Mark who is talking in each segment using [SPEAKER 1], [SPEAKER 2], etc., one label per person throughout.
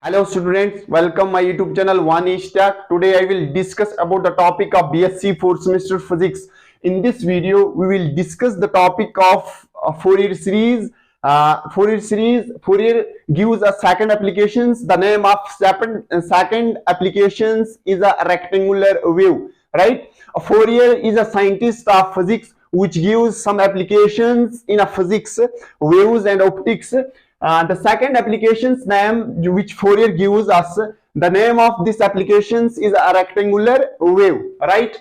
[SPEAKER 1] Hello students, welcome my YouTube channel Vanish Tech. Today I will discuss about the topic of BSc 4th semester physics. In this video, we will discuss the topic of Fourier series. Fourier gives a second applications. The name of second applications is a rectangular wave, right? Fourier is a scientist of physics which gives some applications in a physics, waves and optics. The second application's name which Fourier gives us, the name of this applications is a rectangular wave, right?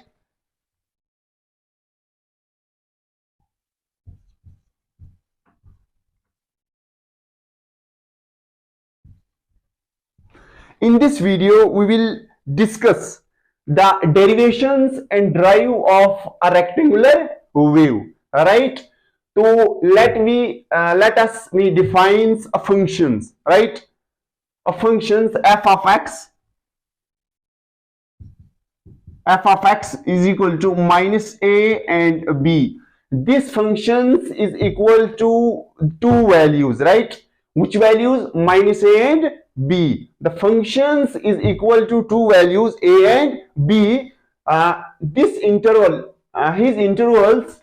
[SPEAKER 1] In this video, we will discuss the derivations and drive of a rectangular wave, right? So let us defines a functions, right? A functions f of x is equal to minus a and b. This functions is equal to two values, right? Which values? Minus a and b. The functions is equal to two values a and b. This interval, his intervals,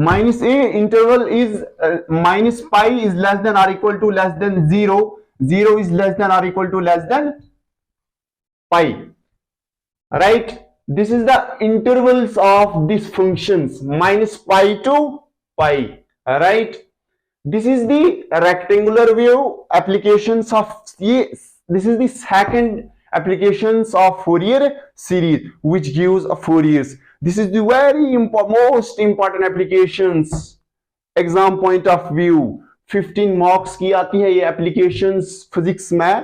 [SPEAKER 1] minus a interval is minus pi is less than or equal to less than 0, 0 is less than or equal to less than pi, right? This is the intervals of these functions, minus pi to pi, right? This is the rectangular wave applications of this is the second applications of Fourier series which gives a Fouriers. This is the very most important applications exam point of view 15 marks की आती है ये applications physics में।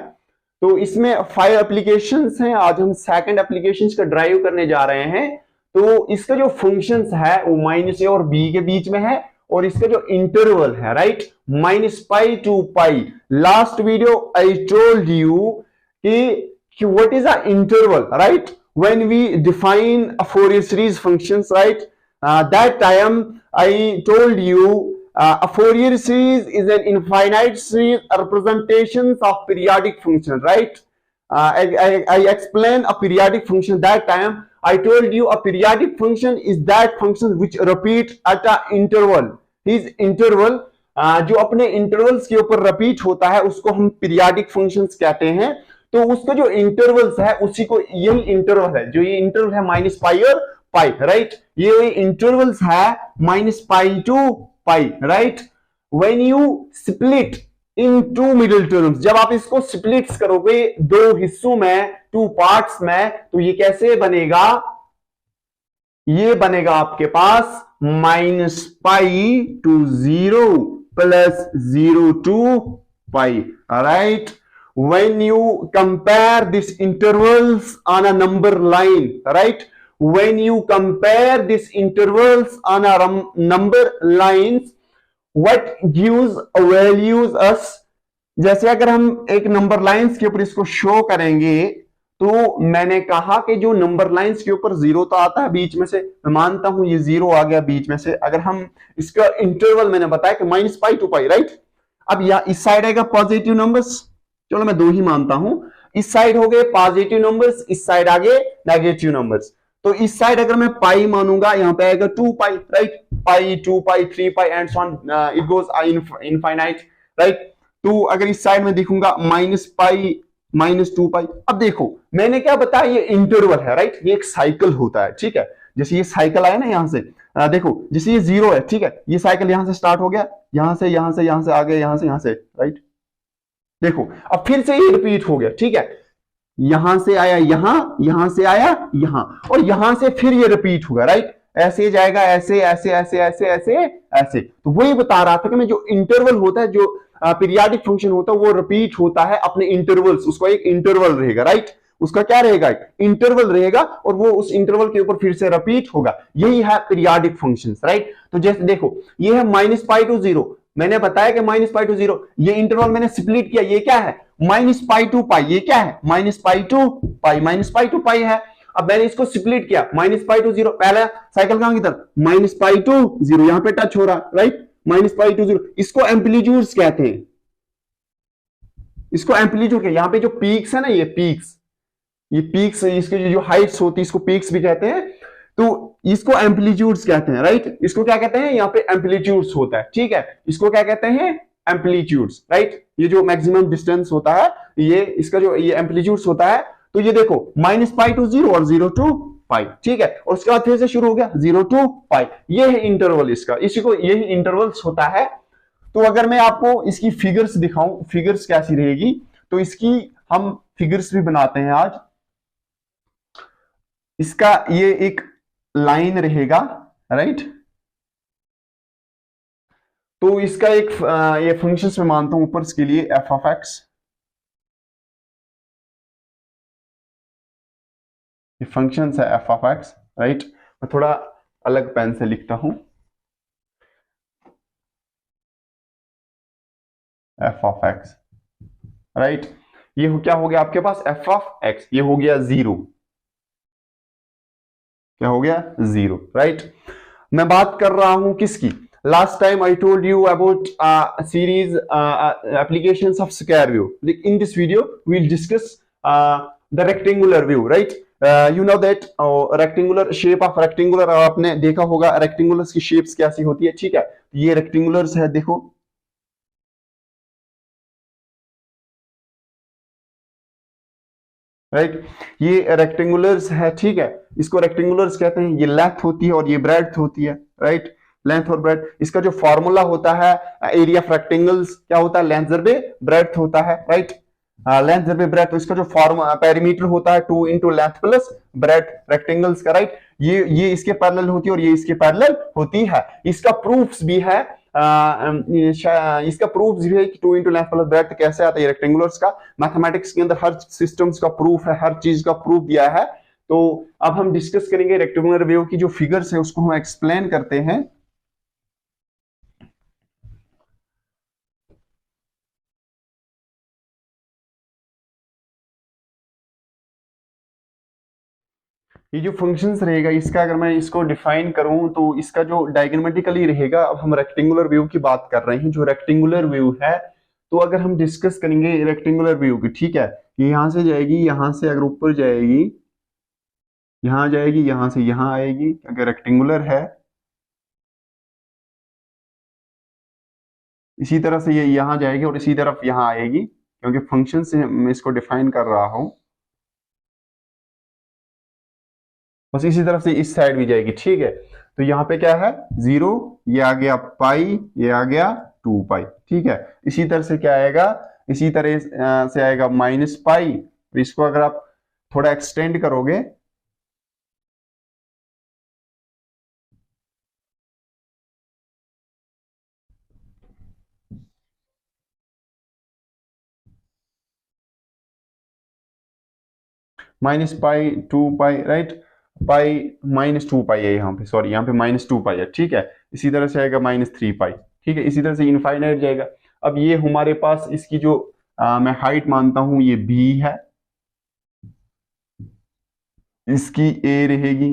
[SPEAKER 1] तो इसमें 5 applications हैं। आज हम सेकंड एप्लीकेशंस का ड्राइव करने जा रहे हैं। तो इसका जो फंक्शंस है वो माइनस ए और बी के बीच में है और इसका जो इंटरवल है right minus pi to pi. Last video I told you कि what is a interval right when we define a Fourier series functions, right? That time I told you a Fourier series is an infinite series representations of periodic function, right? I explained a periodic function that time. I told you a periodic function is that function which repeat at a interval. His interval जो अपने intervals के ऊपर repeat होता है उसको हम periodic functions कहते हैं। तो उसका जो इंटरवल्स है उसी को यही इंटरवल है, जो ये इंटरवल है माइनस पाई और पाई, राइट? ये इंटरवल्स है minus pi to pi, right? When you split into middle terms, जब आप इसको स्प्लिट्स करोगे दो हिस्सों में, टू पार्ट्स में, तो ये कैसे बनेगा? ये बनेगा आपके पास minus pi to 0 plus 0 to pi, right? When you compare these intervals on a number line, right? When you compare these intervals on a number lines, what gives values us? जैसे अगर हम एक नंबर लाइंस के ऊपर इसको show करेंगे तो मैंने कहा कि जो नंबर लाइंस के ऊपर 0 तो आता है बीच में से, मैं मानता हूं ये 0 आ गया बीच में से। अगर हम इसका इंटरवल मैंने बताया कि minus pi to pi, right? अब या इस साइड आएगा पॉजिटिव नंबर्स, चलो मैं 2 ही मानता हूं। इस साइड हो गए पॉजिटिव नंबर्स, इस साइड आगे नेगेटिव नंबर्स। तो इस साइड अगर मैं पाई मानूंगा यहां पे आएगा 2 pi, right? Pi 2 pi 3 pi and so on, it goes infinite, right? तो अगर इस साइड में देखूंगा माइनस पाई माइनस 2 पाई। अब देखो मैंने क्या बताया, ये इंटरवल है, राइट? ये एक साइकिल होता है, ठीक है? जैसे ये साइकिल आया ना यहां से, देखो जैसे ये 0 है, ठीक है? ये साइकिल यहां से स्टार्ट हो गया, यहां से यहां से यहां से आगे, यहां से, राइट? देखो अब फिर से ये रिपीट हो गया, ठीक है? यहां से आया यहां से आया यहां, और यहां से फिर ये रिपीट होगा, राइट? ऐसे जाएगा, ऐसे ऐसे ऐसे ऐसे ऐसे ऐसे। तो वही बता रहा था कि मैं जो इंटरवल होता है, जो पीरियाडिक फंक्शन होता है, वो रिपीट होता है अपने इंटरवल्स, उसका एक इंटरवल रहेगा, राइट? उसका क्या रहेगा? इंटरवल रहेगा और वो उस इंटरवल के ऊपर फिर से रिपीट होगा। यही है पीरियाडिक फंक्शंस, राइट? तो जैसे देखो ये है माइनस पाई टू 0, मैंने बताया कि माइनस पाई टू 0, ये इंटरवल मैंने स्प्लिट किया, ये क्या है? Minus pi to pi. ये क्या है? Minus pi to pi, minus pi to pi है। अब मैंने इसको स्प्लिट किया, माइनस पाई टू 0, पहला साइकिल कहां की तरफ? माइनस पाई टू 0, यहां पे टच हो रहा, राइट? माइनस पाई टू 0, इसको एम्पलीट्यूड्स कहते हैं। इसको एम्पलीट्यूड के, यहाँ पे जो पीक्स है ना, ये पीक्स इसकी जो हाइट्स होती है इसको पीक्स भी कहते हैं, तो इसको एम्पलीट्यूड्स कहते हैं, राइट। इसको क्या कहते हैं, यहाँ पे एम्पलीट्यूड्स होता है, ठीक है, इसको क्या कहते हैं, एम्पलीट्यूड्स, राइट। ये जो मैक्सिमम डिस्टेंस होता है, ये इसका जो ये एम्पलीट्यूड्स होता है, तो ये देखो -π to 0 और 0 to π, ठीक है, और उसके बाद फिर से शुरू हो गया 0 to π, ये है इंटरवल इसका, इसी को यही इंटरवल्स होता है। तो अगर मैं आपको इसकी फिगर्स दिखाऊं, फिगर्स कैसी रहेगी, तो इसकी हम फिगर्स भी बनाते हैं आज। इसका ये एक लाइन रहेगा, राइट। तो इसका एक ये फंक्शंस में मानता हूं ऊपर इसके लिए f of x, ये फंक्शंस है f of x, राइट। मैं थोड़ा अलग पेन से लिखता हूं, f of x, राइट। ये क्या हो गया आपके पास, f of x, ये हो गया 0, क्या हो गया 0, राइट। मैं बात कर रहा हूं किसकी, last time I told you about series applications of square wave, in this video we will discuss the rectangular wave, right. You know that rectangular shape of rectangular, आपने देखा होगा रेक्टेंगुलर्स की शेप्स कैसी होती है, ठीक है। ये रेक्टेंगुलर्स है, देखो राइट, ये रेक्टेंगुलर्स है, ठीक है, इसको रेक्टेंगुलर्स कहते हैं। ये लेंथ होती है और ये ब्रेड्थ होती है, राइट, लेंथ और ब्रेड्थ। इसका जो फॉर्मूला होता है एरिया ऑफ रेक्टेंगल्स, क्या होता है, लेंथ जरबे ब्रेड्थ होता है, राइट, लेंथ जरबे ब्रेड्थ। तो इसका जो पेरीमीटर होता है 2 into length plus breadth rectangles का, राइट। ये इसके पैरेलल होती है और ये इसके पैरेलल होती है। इसका प्रूफ्स भी है, इसका प्रूफ भी है कि 2 into लेंथ प्लस ब्रेड्थ कैसे आता है रेक्टेंगुलर्स का। मैथमेटिक्स के अंदर हर सिस्टम्स का प्रूफ है, हर चीज का प्रूफ दिया है। तो अब हम डिस्कस करेंगे रेक्टेंगुलर वेव की जो फिगर्स है उसको हम एक्सप्लेन करते हैं। ये जो फंक्शंस रहेगा इसका, अगर मैं इसको डिफाइन करूं तो इसका जो डायग्रामेटिकली रहेगा, अब हम रेक्टेंगुलर व्यू की बात कर रहे हैं, जो रेक्टेंगुलर व्यू है, तो अगर हम डिस्कस करेंगे रेक्टेंगुलर व्यू की, ठीक है, ये यहां से जाएगी, यहां से अगर ऊपर जाएगी, यहां जाएगी, यहां से यहां आएगी, अगर रेक्टेंगुलर है, इसी तरह से ये यहां जाएगी और इसी तरफ यहां आएगी, क्योंकि फंक्शन से मैं इसको डिफाइन कर रहा हूं, बस इसी तरफ से इस साइड भी जाएगी, ठीक है। तो यहाँ पे क्या है 0, ये आ गया पाई, ये आ गया 2 पाई, ठीक है। इसी तरह से क्या आएगा, इसी तरह से आएगा -पाई, इसको अगर आप थोड़ा एक्सटेंड करोगे, -पाई 2 पाई, राइट, पाई -2 पाई है यहाँ पे, सॉरी यहाँ पे -2 पाई है, ठीक है। इसी तरह से आएगा -3 पाई, ठीक है, इसी तरह से इनफाइनाइट जाएगा। अब ये हमारे पास इसकी जो मैं हाइट मानता हूं ये b है, इसकी a रहेगी,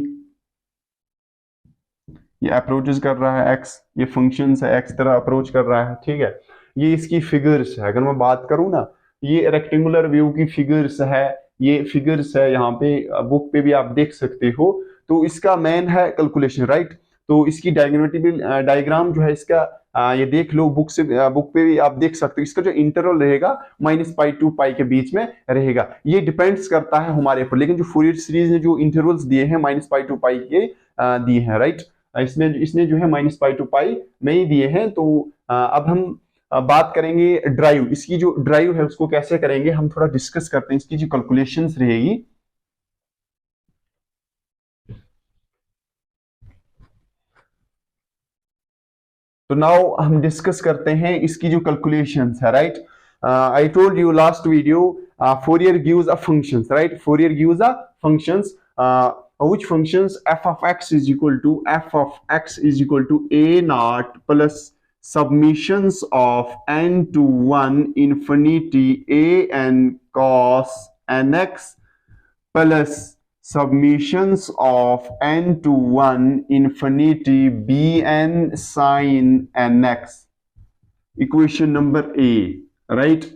[SPEAKER 1] ये अप्रोचेस कर रहा है x, ये फंक्शन है x तरह अप्रोच कर रहा है, ठीक है। ये इसकी फिगर्स है, अगर मैं बात करूं ना, ये रेक्टेंगुलर व्यू की फिगर्स है, ये फिगर्स है, यहाँ पे बुक पे भी आप देख सकते हो। तो इसका मेन है कैलकुलेशन, राइट। तो इसकी डायग्राम जो है इसका ये देख लो, बुक पे भी आप देख सकते हो। इसका जो इंटरवल रहेगा -पाई to पाई के बीच में रहेगा, ये डिपेंड्स करता है हमारे ऊपर। लेकिन जो फूरियर सीरीज ने जो इंटरवल्स दिए हैं -पाई to पाई के दिए हैं, राइट, इसने जो है -पाई to पाई में ही दिए हैं। तो अब हम बात करेंगे ड्राइव, इसकी जो ड्राइव है उसको कैसे करेंगे हम थोड़ा डिस्कस करते हैं, इसकी जो कैलकुलेशंस रहेगी। तो नाउ हम डिस्कस करते हैं इसकी जो कैलकुलेशंस है, right. I told you last video Fourier gives a functions, right, Fourier gives a functions which functions f of x is equal to a naught plus submissions of n to 1 infinity a n cos nx plus submissions of n to 1 infinity bn sin nx, equation number a, right।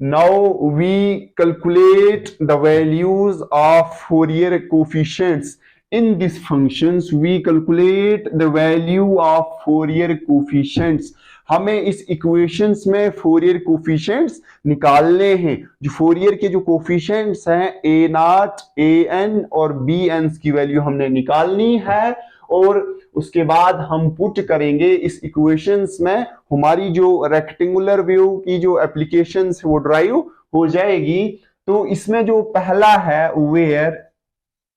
[SPEAKER 1] Now we calculate the values of Fourier coefficients. In these functions, we calculate the value of Fourier coefficients. हमें इस equations में Fourier coefficients निकालने हैं। जो Fourier के जो coefficients हैं ए nought, A N और बी एन की वैल्यू हमने निकालनी है और उसके बाद हम पुट करेंगे इस इक्वेशंस में। हमारी जो रेक्टेंगुलर व्यू की जो एप्लीकेशंस वो ड्राइव हो जाएगी। तो इसमें जो पहला है वेयर,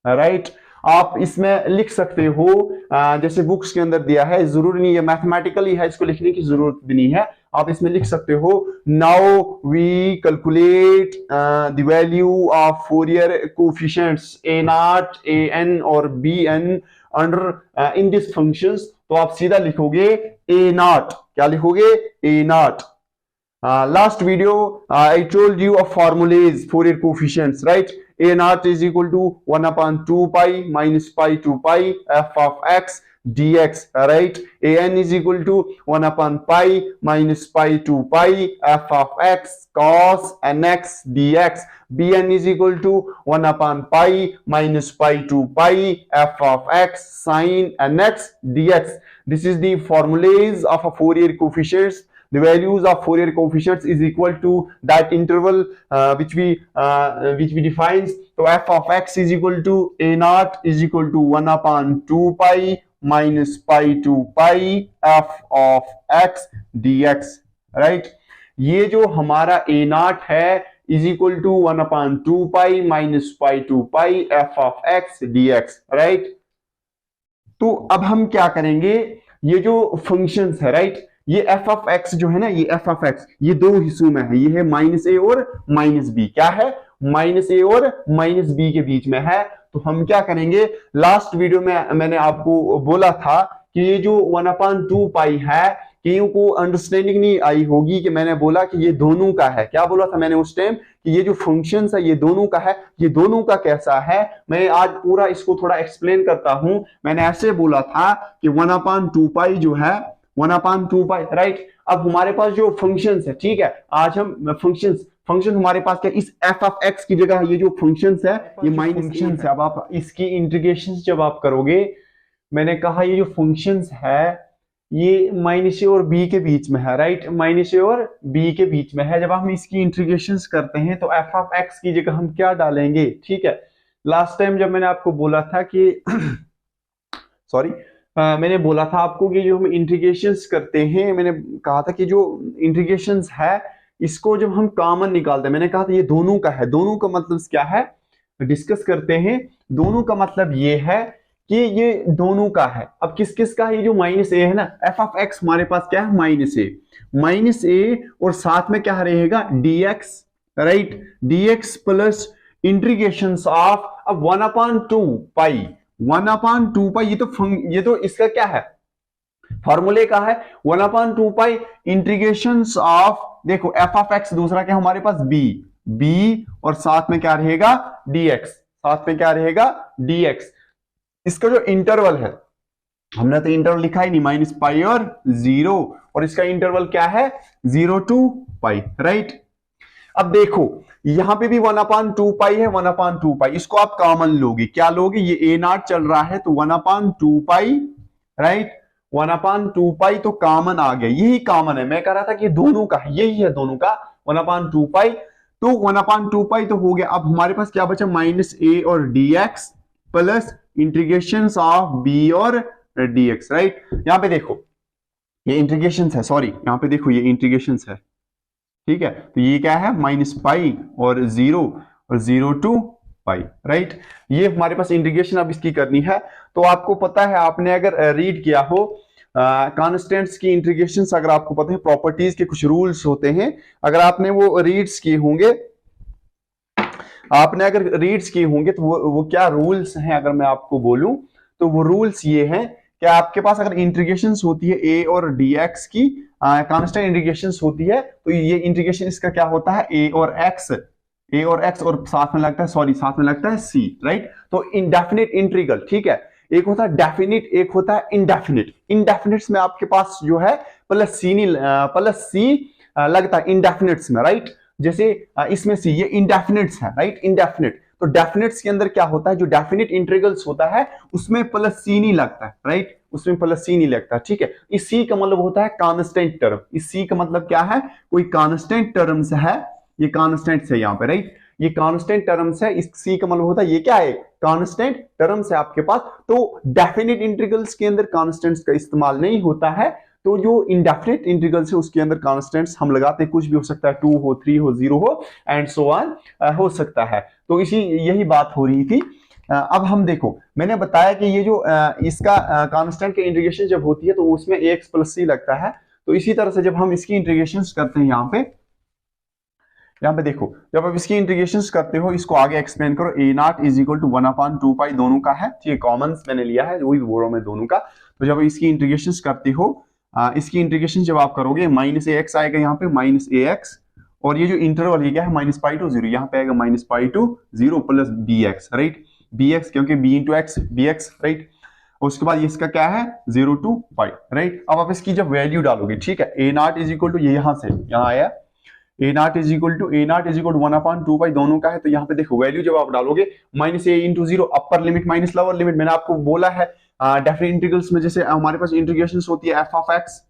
[SPEAKER 1] राइट, आप इसमें लिख सकते हो जैसे बुक्स के अंदर दिया है, जरूरी नहीं है मैथमेटिकली है, इसको लिखने की जरूरत भी नहीं है। आप इसमें लिख सकते हो now we calculate the value of Fourier coefficients A nought, A N और B N under in this functions. तो आप सीधा लिखोगे ए नॉट, क्या लिखोगे, A nought. Last video I told you of formulas Fourier coefficients, right? A naught is equal to 1 upon 2 pi minus pi to pi f of x dx, right? An is equal to 1 upon pi minus pi to pi f of x cos nx dx. Bn is equal to 1 upon pi minus pi to pi f of x sin nx dx. This is the formulas of a Fourier coefficients. The values of Fourier coefficients is equal to that interval which we defines. So f of x is equal to a naught is equal to 1 upon 2 pi minus pi to pi f of x dx, right? ये जो हमारा a naught है is equal to 1 upon 2 pi minus pi to pi f of x dx, right? तो अब हम क्या करेंगे, ये जो फंक्शंस है, राइट, ये f ऑफ x जो है ना, ये f ऑफ x ये दो हिस्सों में है। ये है माइनस ए और माइनस बी। क्या है, माइनस ए और माइनस बी के बीच में है। तो हम क्या करेंगे, लास्ट वीडियो में मैंने आपको बोला था कि ये जो 1/2 पाई है, कईयों को अंडरस्टैंडिंग नहीं आई होगी कि मैंने बोला कि ये दोनों का है। क्या बोला था मैंने उस टाइम कि ये जो फंक्शंस है ये दोनों का है। ये दोनों का कैसा है, मैं आज पूरा इसको थोड़ा एक्सप्लेन करता हूं। मैंने ऐसे बोला था कि 1/2 पाई जो है 1/2 पाई, राइट। अब हमारे पास जो फंक्शंस है, ठीक है, आज हम फंक्शन हमारे पास क्या, इस f ऑफ x की जगह ये जो फंक्शंस है ये माइनस फंक्शंस है। अब आप इसकी इंटीग्रेशन जब आप करोगे, मैंने कहा ये जो फंक्शंस है ये माइनस ए और बी के बीच में है, राइट, माइनस ए और बी के बीच में है। जब हम इसकी इंटीग्रेशंस करते हैं तो f ऑफ x की जगह हम क्या डालेंगे, ठीक है। लास्ट टाइम जब मैंने आपको बोला था कि सॉरी मैंने बोला था आपको कि जो हम इंटीग्रेशंस करते हैं, मैंने कहा था कि जो इंटीग्रेशंस है इसको जब हम कॉमन निकालते हैं, मैंने कहा था ये दोनों का है। दोनों का मतलब क्या है, डिस्कस करते हैं। दोनों का मतलब ये है कि ये दोनों का है। अब किस किस का है, ये जो माइनस ए है ना, f ऑफ x हमारे पास क्या है, माइनस ए और साथ में क्या रहेगा, dx, right, dx plus integrations of अब 1/2 पाई, 1/2 पाई, ये तो इसका क्या है, फॉर्मूले का है। 1/2 पाई इंटीग्रेशंस ऑफ, देखो f ऑफ x दूसरा क्या हमारे पास b और साथ में क्या रहेगा dx, साथ में क्या रहेगा dx। इसका जो इंटरवल है, हमने तो इंटरवल लिखा ही नहीं, माइनस पाई और 0, और इसका इंटरवल क्या है 0 to पाई, राइट। अब देखो यहां पे भी 1/2 पाई है, 1/2 पाई, इसको आप कॉमन लोगे, क्या लोगे, ये a नॉट चल रहा है तो 1/2 पाई, राइट, 1/2 पाई तो कॉमन आ गया, यही कॉमन है। मैं कह रहा था कि दोनों का यही है, दोनों का 1/2 पाई, तो 1/2 पाई तो हो गया। अब हमारे पास क्या बचा, माइनस ए और dx plus integrations of b और dx, राइट। यहां पे देखो ये इंटीग्रेशंस है, सॉरी यहां पे देखो ये इंटीग्रेशंस है, ठीक है। तो ये क्या है, माइनस पाई और 0 to पाई, राइट। ये हमारे पास इंटीग्रेशन अब इसकी करनी है। तो आपको पता है, आपने अगर रीड किया हो कांस्टेंट्स की इंटीग्रेशंस, अगर आपको पता है प्रॉपर्टीज के कुछ रूल्स होते हैं, अगर आपने वो रीड्स किए होंगे, आपने अगर रीड्स किए होंगे तो वो क्या रूल्स हैं, अगर मैं आपको बोलूं तो वो रूल्स ये हैं कि आपके पास अगर इंटीग्रेशंस होती है a और dx की, कांस्टेंट इंटीग्रेशंस होती है, तो ये इंटीग्रेशन इसका क्या होता है, a और x और साथ में लगता है, सॉरी साथ में लगता है c, राइट। तो इंडेफिनिट इंटीग्रल, ठीक है, एक होता है डेफिनिट, एक होता है इंडेफिनिट। इंडेफिनिट्स में आपके पास जो है प्लस c लगता है इंडेफिनिट्स में, राइट। जैसे इसमें से ये इंडेफिनिट्स है, राइट, इंडेफिनिट। तो डेफिनेट्स के अंदर क्या होता है, जो डेफिनेट इंटीग्रल्स होता है उसमें प्लस सी नहीं लगता है, राइट, उसमें प्लस सी नहीं लगता, ठीक है। इस सी का मतलब होता है कांस्टेंट टर्म। इस सी का मतलब क्या है, कोई कांस्टेंट टर्म्स है, ये कांस्टेंट्स है यहाँ पे, राइट, ये कांस्टेंट टर्म्स है। इस सी का मतलब होता है ये क्या है, कांस्टेंट टर्म्स है आपके पास। तो डेफिनेट इंटीग्रल्स के अंदर कांस्टेंट्स का इस्तेमाल नहीं होता है। तो जो इंडेफिनेट इंटीग्रल्स है उसके अंदर कांस्टेंट्स हम लगाते हैं, कुछ भी हो सकता है, 2 हो, 3 हो, 0 हो, एंड सो ऑन हो सकता है। तो इसी यही बात हो रही थी। अब हम देखो, मैंने बताया कि ये जो इसका कांस्टेंट की इंटीग्रेशन जब होती है तो उसमें ax प्लस सी लगता है। तो इसी तरह से जब हम इसकी इंटीग्रेशन करते हैं यहाँ पे देखो, जब आप इसकी इंटीग्रेशन करते हो, इसको आगे एक्सप्लेन करो। ए नॉट इज इक्वल टू 1/2 पाई, दोनों का है, ठीक है, कॉमन मैंने लिया है, वही बोल रहा हूं मैं, दोनों का। तो जब इसकी इंटीग्रेशन करते हो, इसकी इंटीग्रेशन जब आप करोगे, माइनस ए एक्स आएगा यहाँ पे, माइनस ए एक्स, और ये जो इंटरवल है क्या है, माइनस पाई टू 0, यहाँ पे आएगा minus pi to 0 plus B X, right, B X, क्योंकि B into X B X, right. उसके बाद इसका क्या है, 0 टू पाई, राइट। अब आप इसकी जब वैल्यू डालोगे, ठीक है, ए नॉट इज इक्वल टू, ये यहाँ से यहाँ आया, ए नॉट इज इक्वल टू 1/2 पाई, दोनों का है। तो यहाँ पे देखो वैल्यू जब आप डालोगे, minus A into 0, upper limit minus lower limit, मैंने आपको बोला है डेफिनेट इंटीग्रल्स में जैसे हमारे पास इंटीग्रेशन होती है एफ ऑफ एक्स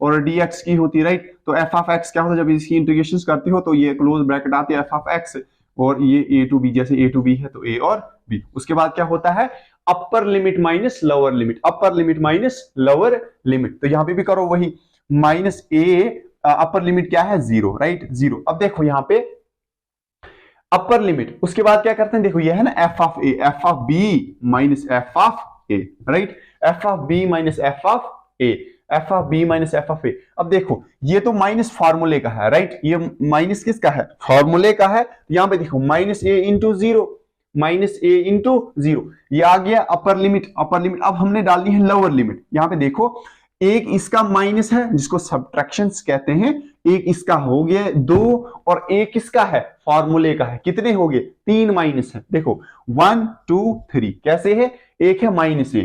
[SPEAKER 1] और डी एक्स की होती है, राइट। तो एफ ऑफ एक्स क्या होता है, जब इसकी इंटीग्रेशन करते हो तो ये क्लोज ब्रैकेट आती है एफ ऑफ एक्स, और ये ए टू बी, जैसे ए टू बी है तो ए और बी। उसके बाद क्या होता है, अपर लिमिट माइनस लोअर लिमिट, अपर लिमिट माइनस लोअर लिमिट। तो यहाँ पे भी करो वही, माइनस ए, अपर लिमिट क्या है, 0, राइट, 0। अब देखो यहाँ पे अपर लिमिट, उसके बाद क्या करते हैं, देखो ये है ना F of A, F of B minus F of A, right, F of B minus F of A, F of B minus F of A. अब देखो ये तो माइनस फार्मूले का है, राइट, ये माइनस किसका है, फार्मूले का है। यहाँ पे देखो minus A into 0, minus A into 0, ये आ गया अपर लिमिट, अपर लिमिट। अब हमने डालनी है लोअर लिमिट। यहाँ पे देखो एक इसका माइनस है जिसको सब्ट्रैक्शंस कहते हैं, एक इसका हो गया 2, और एक इसका है फॉर्मूले का है, कितने हो गए, 3 माइनस है। देखो 1 2 3 कैसे है, एक है माइनस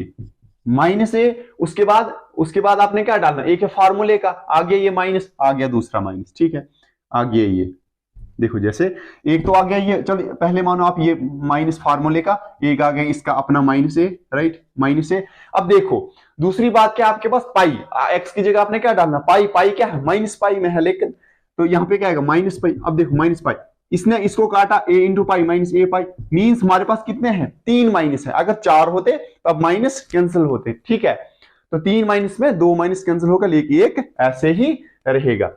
[SPEAKER 1] ए, उसके बाद आपने क्या डालना, एक है फॉर्मूले का, आ गया ये माइनस, आ गया दूसरा माइनस, ठीक है, आ गया ये, देखो जैसे एक तो आ गया ये, चलो पहले मानो आप ये माइनस फार्मूले का, एक आ गया इसका अपना minus A, right, minus a. अब देखो दूसरी बात क्या, आपके पास पाई, एक्स की जगह आपने क्या डालना, पाई, पाई क्या है, माइनस पाई में है, लेकिन तो यहाँ पे क्या आएगा, माइनस पाई। अब देखो माइनस पाई, इसने इसको काटा, ए इंटू पाई माइनस ए पाई, मीन्स हमारे पास कितने हैं, 3 माइनस है। अगर 4 होते तब माइनस कैंसिल होते, ठीक है। तो 3 माइनस में 2 माइनस कैंसिल होगा, लेकिन एक ऐसे ही रहेगा।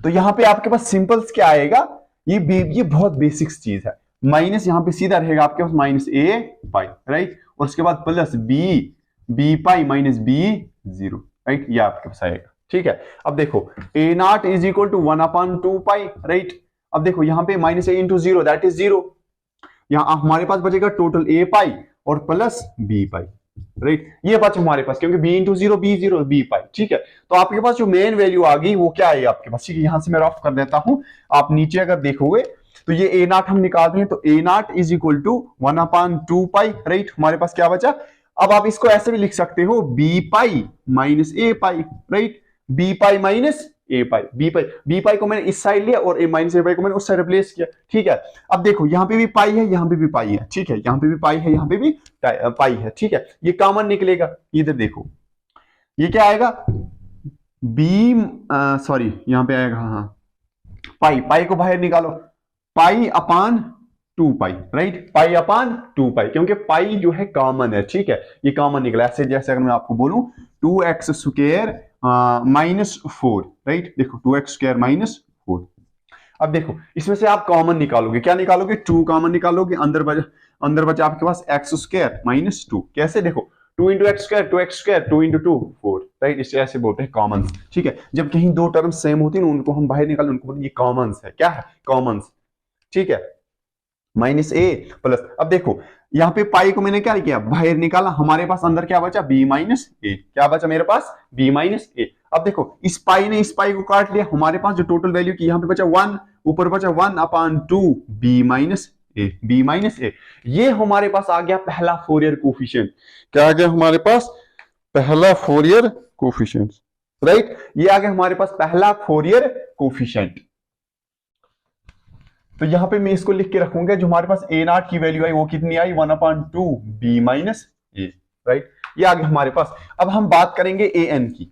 [SPEAKER 1] तो यहां पे आपके पास सिंपल्स क्या आएगा, ये बहुत बेसिक्स चीज है। माइनस यहां पे सीधा रहेगा आपके पास माइनस ए पाई, राइट, और उसके बाद plus B pi minus B 0, right, ये आपके पास आएगा, ठीक है। अब देखो A nought is equal to 1/2 pi, right. अब देखो यहां पे minus A into 0 that is 0, यहां हमारे पास बचेगा टोटल ए पाई और प्लस बी पाई, राइट, ये बचा हमारे पास, क्योंकि b इंटू 0 b0 b पाई, ठीक है। तो आपके पास जो मेन वैल्यू आ गई वो क्या है आपके पास, ठीक है। यहां से मैं रफ कर देता हूं, आप नीचे अगर देखोगे तो ये ए नॉट हम निकाल रहे हैं, तो A nought is equal to 1/2 pi, right, हमारे पास क्या बचा। अब आप इसको ऐसे भी लिख सकते हो, बी पाई माइनस ए पाई, राइट, बी पाई माइनस ए पाई, बी पाई को मैंने इस साइड लिया और ए माइनस ए पाई को मैंने उस साइड रिप्लेस किया, ठीक है। अब देखो यहाँ पे भी पाई है, यहाँ पे भी पाई है, ठीक है, यहाँ पे भी पाई है, यहाँ पे भी पाई है, ठीक है, ये कॉमन निकलेगा। इधर देखो ये क्या आएगा, सॉरी यहाँ पे आएगा, हाँ, पाई को बाहर निकालो, पाई अपान 2 पाई, राइट, पाई अपान 2 पाई, क्योंकि पाई जो है कॉमन है, ठीक है, ये कॉमन निकला। ऐसे जैसे अगर मैं आपको बोलूं 2x स्क्वायर माइनस 4, राइट, देखो 2x स्क्वायर माइनस 4। अब देखो इसमें से आप कॉमन निकालोगे, क्या निकालोगे, 2 कॉमन निकालोगे, अंदर बचा आपके पास x स्क्वायर माइनस 2, कैसे, देखो 2 into x square 2x square 2 into 2 4, right, इसे ऐसे बोलते हैं कॉमन, ठीक है। जब कहीं दो टर्म सेम होती है ना, उनको हम बाहर निकालें, उनको बोलते हैं ये कॉमन्स है, क्या है, कॉमन्स, ठीक है, माइनस ए प्लस। अब देखो यहाँ पे पाई को मैंने क्या किया, बाहर निकाला, हमारे पास अंदर क्या बचा, बी माइनस ए, क्या बचा मेरे पास, बी माइनस ए। अब देखो इस पाई ने इस पाई को काट लिया, हमारे पास जो टोटल वैल्यू की यहाँ पे बचा 1, ऊपर बचा 1/2 बी माइनस ए, ये हमारे पास आ गया पहला फोरियर कोफिशिएंट। क्या आ गया हमारे पास, पहला फोरियर कोफिशिएंट, राइट, ये आ गया हमारे पास पहला फोरियर कोफिशिएंट। तो यहां पे मैं इसको लिख के रखूंगा, जो हमारे पास ए नॉट की वैल्यू आई वो कितनी आई 1/2 बी माइनस ए, राइट। ये आ गया हमारे पास। अब हम बात करेंगे ए एन की।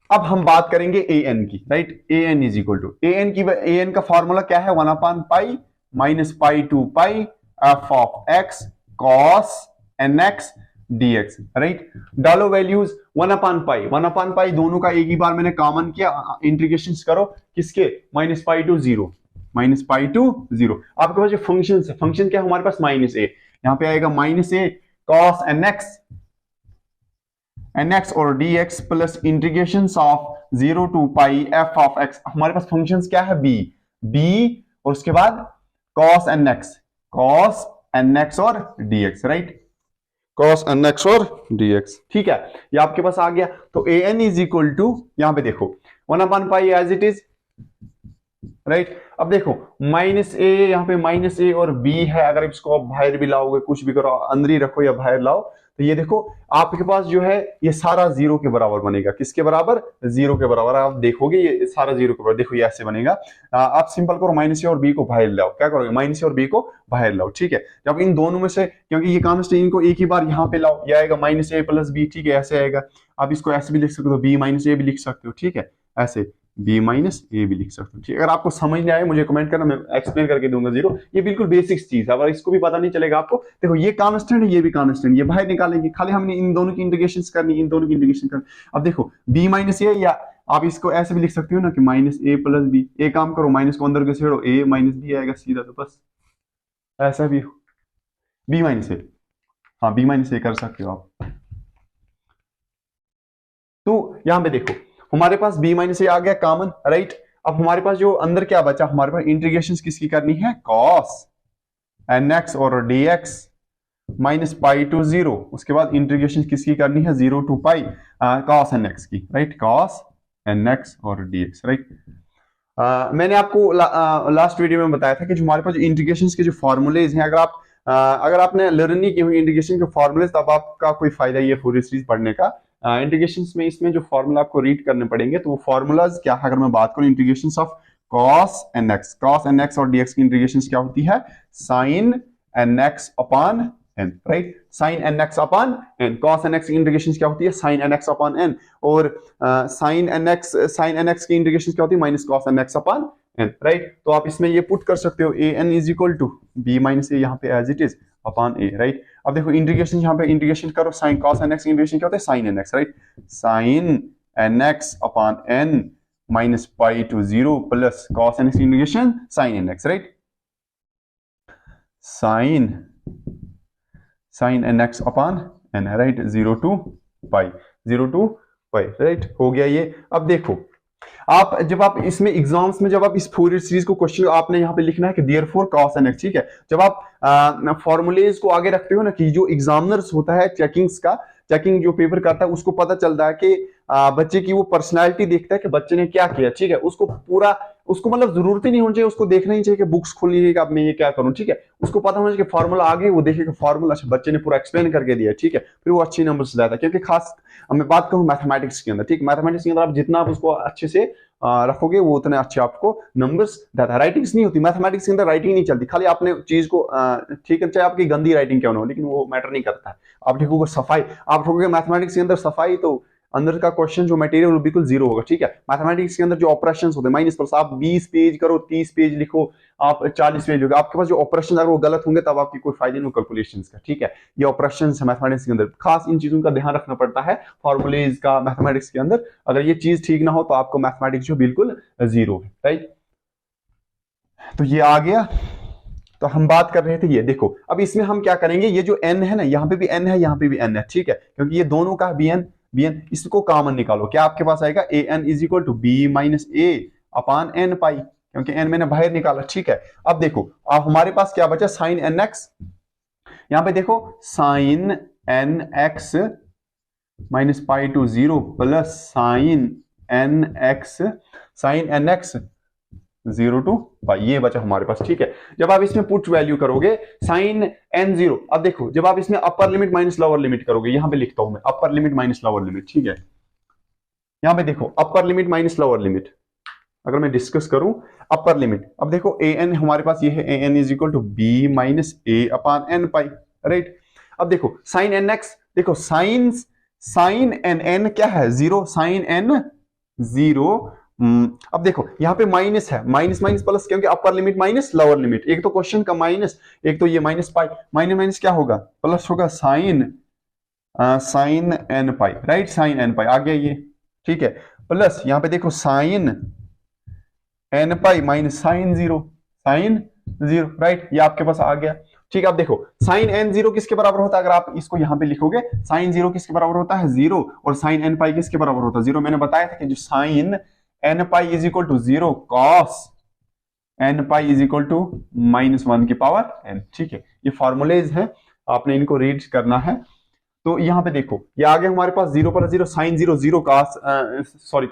[SPEAKER 1] अब हम बात करेंगे ए एन की, right. A N is equal to A N की, ए एन का फॉर्मूला क्या है 1/पाई minus pi to pi F of X cos N X dx, right. डालो वैल्यूज 1/पाई 1/पाई दोनों का एक ही बार मैंने कॉमन किया, इंटीग्रेशन करो किसके -pi to zero, -pi to zero. आपके पास जो फंक्शन है, फंक्शन क्या है हमारे पास -a, यहां पे आएगा -a cos nx और dx plus integration of 0 to pi f of x। हमारे पास फंक्शंस क्या है b और उसके बाद cos nx और dx, राइट। cos nx और dx, ठीक है, ये आपके पास आ गया। तो a n is equal to, यहां पे देखो 1/पाई एज इट इज, राइट। अब देखो -a, यहाँ पे -a और b है, अगर इसको आप बाहर भी लाओगे, कुछ भी करो, अंदर ही रखो या बाहर लाओ, तो ये देखो आपके पास जो है ये सारा 0 के बराबर बनेगा। किसके बराबर? 0 के बराबर। आप देखोगे ये सारा 0 के बराबर, देखो ये ऐसे बनेगा। आप सिंपल करो, -a और b को बाहर लाओ, क्या करोगे -a और b को बाहर लाओ, ठीक है। जब इन दोनों में से, क्योंकि ये कांस्टेंट, इनको एक ही बार यहाँ पे लाओ, ये आएगा -a प्लस b, ठीक है, ऐसे आएगा। आप इसको ऐसे भी लिख सकते हो, b -a भी लिख सकते हो, ठीक है, ऐसे b -a भी लिख सकते हो, ठीक है। अगर आपको समझ नहीं आए मुझे कमेंट करना, मैं एक्सप्लेन करके दूंगा। 0 ये बिल्कुल बेसिक्स चीज है, अगर इसको भी पता नहीं चलेगा आपको। देखो ये कांस्टेंट है, ये भी कांस्टेंट, ये बाहर निकालेंगे, खाली हमने इन दोनों की इंटीग्रेशन करनी, इन दोनों की इंटीग्रेशन करनी। अब देखो b -a, या आप इसको ऐसे भी लिख सकते हो ना कि -a प्लस b। एक काम करो, माइनस को अंदर के छेड़ो, a -b आएगा सीधा, तो बस ऐसा भी b -a, हाँ b -a कर सकते हो आप। तो यहां पे देखो हमारे पास b -a आ गया कॉमन, राइट। अब हमारे पास जो अंदर क्या बचा, हमारे पास इंटीग्रेशन किसकी करनी है, cos nx और dx -पाई टू 0, उसके बाद इंटीग्रेशन किसकी करनी है 0 to पाई cos nx की, राइट, cos nx और dx, राइट। मैंने आपको लास्ट वीडियो में बताया था कि जो हमारे पास इंटीग्रेशन के जो फॉर्मूलेज हैं, अगर आपने लर्न नहीं की हुई इंटीग्रेशन के फॉर्मूलेज, तब आपका कोई फायदा ये पूरी सीरीज पढ़ने का। इंटीग्रेशन में इसमें जो फॉर्मूला आपको रीड करने पड़ेंगे, तो वो फॉर्मूलाज क्या है, अगर मैं बात करूं इंटीग्रेशन ऑफ cos nx और dx की इंटीग्रेशन क्या होती है, sin nx upon n, right, sin nx upon n। cos nx की इंटीग्रेशन क्या होती है, sin nx अपॉन n, और sin nx की इंटीग्रेशन क्या होती है, minus cos nx upon n, right. तो आप इसमें ये पुट कर सकते हो, a n is equal to b -a, यहाँ पे as it is upon a, right. अब देखो इंटीग्रेशन, यहाँ पे इंटीग्रेशन करो, sin cos nx इंटीग्रेशन क्या होता है, sin nx, right, sin nx upon n -pi to 0 plus cos nx integration sin nx, right, sin nx upon n, right, 0 to pi, right, हो गया ये। अब देखो आप जब आप इसमें एग्जाम्स में, जब आप इस पूरी सीरीज को क्वेश्चन आपने यहाँ पे लिखना है कि देयरफॉर cos nx, ठीक है। जब आप फॉर्मूलेज को आगे रखते हो ना, कि जो एग्जामिनर्स होता है चेकिंग जो पेपर करता है, उसको पता चलता है कि बच्चे की वो पर्सनालिटी देखता है कि बच्चे ने क्या किया, ठीक है। उसको मतलब जरूरत ही नहीं होनी चाहिए, उसको देखना ही चाहिए कि बुक्स खोलिए कि अब मैं ये क्या करूं, ठीक है। उसको पता होना चाहिए कि फॉर्मूला आगे, वो देखेगा फॉर्मूला, अच्छा बच्चे ने पूरा एक्सप्लेन करके दिया, ठीक है, फिर वो अच्छे नंबर्स लाता है। क्योंकि खास मैं बात करूं मैथमेटिक्स के अंदर, ठीक, मैथमेटिक्स के अंदर आप जितना आप उसको अच्छे से रखोगे, वो उतने अच्छे आपको नंबर्स देता है। राइटिंग्स नहीं होती मैथमेटिक्स के अंदर, राइटिंग नहीं चलती, खाली आपने चीज को ठीक है, चाहे आपकी गंदी राइटिंग क्यों ना हो, लेकिन वो मैटर नहीं करता है। आप लिखोगे सफाई, आप लिखोगे मैथमेटिक्स के अंदर सफाई, तो अंदर का क्वेश्चन जो मटेरियल वो बिल्कुल जीरो होगा, ठीक है। मैथमेटिक्स के अंदर जो ऑपरेशंस होते हैं, माइनस प्लस, आप 20 पेज करो, 30 पेज लिखो, आप 40 पेज होगा, आपके पास जो ऑपरेशन अगर वो गलत होंगे, तब आपकी कोई फायदा नहीं कैलकुलेशंस का, ठीक है। ये ऑपरेशंस है मैथमेटिक्स के अंदर, खास इन चीजों का ध्यान रखना पड़ता है फॉर्मूलेज का मैथमेटिक्स के अंदर। अगर ये चीज ठीक ना हो, तो आपको मैथमेटिक्स जो बिल्कुल जीरो है, राइट। तो ये आ गया। तो हम बात कर रहे थे, ये देखो अब इसमें हम क्या करेंगे, ये जो n है ना, यहाँ पे भी n है, यहाँ पे भी n है, ठीक है, क्योंकि ये दोनों का bn, इसको कॉमन निकालो, क्या आपके पास आएगा, an is equal to b minus a upon n pi, क्योंकि n मैंने बाहर निकाला, ठीक है। अब देखो अब हमारे पास क्या बचा, साइन nx, यहाँ पे देखो sine nx minus pi to 0 plus sine nx 0 to pi, ये बचा हमारे पास, ठीक है। जब आप इसमें पुट वैल्यू करोगे साइन n0, अब देखो जब आप इसमें अपर लिमिट माइनस लोअर लिमिट करोगे, यहां पे लिखता हूं मैं अपर लिमिट माइनस लोअर लिमिट, ठीक है। यहां पे देखो अपर लिमिट माइनस लोअर लिमिट, अगर मैं डिस्कस करूं अपर लिमिट, अब देखो ए एन हमारे पास ये है, A N is equal to B minus A upon N pi, right. अब देखो साइन एन एक्स, देखो साइन एन एन क्या है, जीरो, साइन एन जीरो। अब देखो यहाँ पे माइनस है, माइनस माइनस प्लस, क्योंकि अपर लिमिट माइनस लोअर लिमिट, एक तो क्वेश्चन का माइनस, एक तो ये माइनस पाई, माइनस माइनस क्या होगा, प्लस होगा, sine N pi, right, sine N pi आ गया ये, ठीक है। प्लस यहाँ पे देखो sine N pi minus sine zero, right, ये आपके पास आ गया, ठीक है। अब देखो साइन एन जीरो किसके बराबर होता है, अगर आप इसको यहां पे लिखोगे, साइन जीरो किसके बराबर होता है, जीरो, और साइन एन पाई किसके बराबर होता है, जीरो। मैंने बताया था कि जो sine N pi is equal to zero, cos n pi is equal to -1 की पावर एन, ठीक है। ये फॉर्मूलेज है, आपने इनको रीड करना है। तो यहाँ पे देखो ये आ गया हमारे पास, zero plus zero, sine zero zero, cos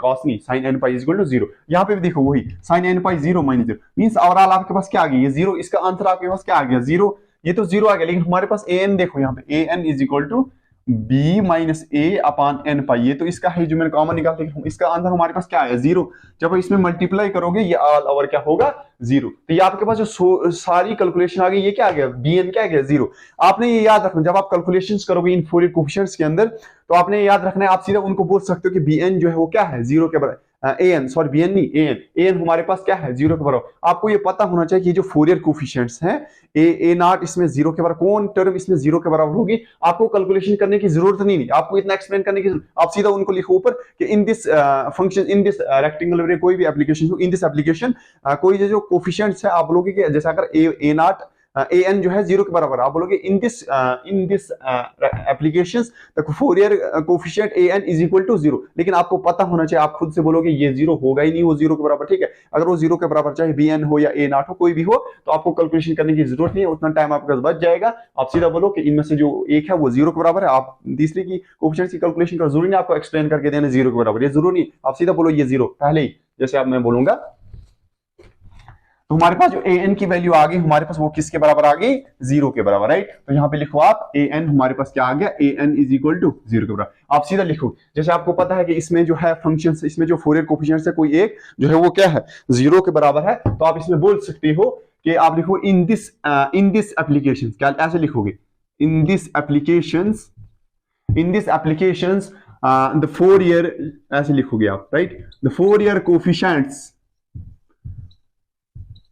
[SPEAKER 1] cos नहीं, sine N pi is equal to zero. यहाँ पे भी देखो वही sine N pi zero minus zero, means overall आपके पास क्या आ गया, ये जीरो, इसका आंसर आपके पास क्या आ गया, जीरो। ये तो जीरो आ गया, लेकिन हमारे पास ए एन देखो, यहाँ पे A N is equal to B minus A upon N pi, ये तो इसका है जो मैंने कॉमन निकाल, इसका आंसर हमारे पास क्या आया, जीरो। जब इसमें मल्टीप्लाई करोगे ये ऑल ओवर क्या होगा, जीरो। तो ये आपके पास जो सारी कैलकुलेशन आ गई, ये क्या आ गया, बी एन क्या आ गया, जीरो। आपने ये याद रखना, जब आप कैलकुलेशंस करोगे इन फोरियर कोएफिशिएंट्स के अंदर, तो आपने ये याद रखना है, आप सीधा उनको बोल सकते हो कि बी एन जो है वो क्या है, जीरो के बराबर, A N, sorry B N नहीं, ए एन हमारे पास क्या है, जीरो के बराबर। आपको ये पता होना चाहिए कि जो फोरियर कोएफिशिएंट्स हैं, ए नॉट इसमें जीरो के बराबर, कौन टर्म इसमें जीरो के बराबर होगी, आपको कैलकुलेशन करने की जरूरत नहीं, आपको इतना एक्सप्लेन करने की जरूरत, आप सीधा उनको लिखो ऊपर कि in this function, in this rectangular, कोई भी एप्लीकेशन हो, इन दिस एप्लीकेशन कोई जो कोएफिशिएंट्स है, आप बोलोगे कि जैसे अगर ए नॉट ए एन जो है जीरो के बराबर, आप बोलोगे in this applications the Fourier coefficient a N is equal to zero. लेकिन आपको पता होना चाहिए, आप खुद से बोलोगे ये जीरो होगा ही नहीं, वो जीरो के बराबर, ठीक है। अगर वो जीरो के बराबर चाहे बी एन हो या ए नॉट हो, कोई भी हो, तो आपको कैलकुलेशन करने की जरूरत नहीं है, उतना टाइम आपके पास बच जाएगा। आप सीधा बोलो कि इनमें से जो एक है वो जीरो के बराबर है, आप तीसरे की कोएफिशिएंट की कैलकुलेशन का जरूरी नहीं आपको एक्सप्लेन करके देना जीरो के बराबर, ये जरूरी नहीं, आप सीधा बोलो ये जीरो पहले ही, जैसे अब मैं बोलूंगा। तो हमारे पास जो ए एन की वैल्यू आ गई हमारे पास, वो किसके बराबर आ गई, जीरो के बराबर, राइट। तो यहाँ पे लिखो आप ए एन हमारे पास क्या आ गया, A N is equal to zero के बराबर। आप सीधा लिखो, जैसे आपको पता है कि इसमें जो है फंक्शन, इसमें जो फोरियर कोएफिशिएंट्स है, कोई एक जो है वो क्या है, जीरो के बराबर है, तो आप इसमें बोल सकते हो कि आप लिखो इन दिस एप्लीकेशन, क्या ऐसे लिखोगे, in this applications the Fourier, ऐसे लिखोगे आप, राइट, द फोरियर कोएफिशिएंट्स,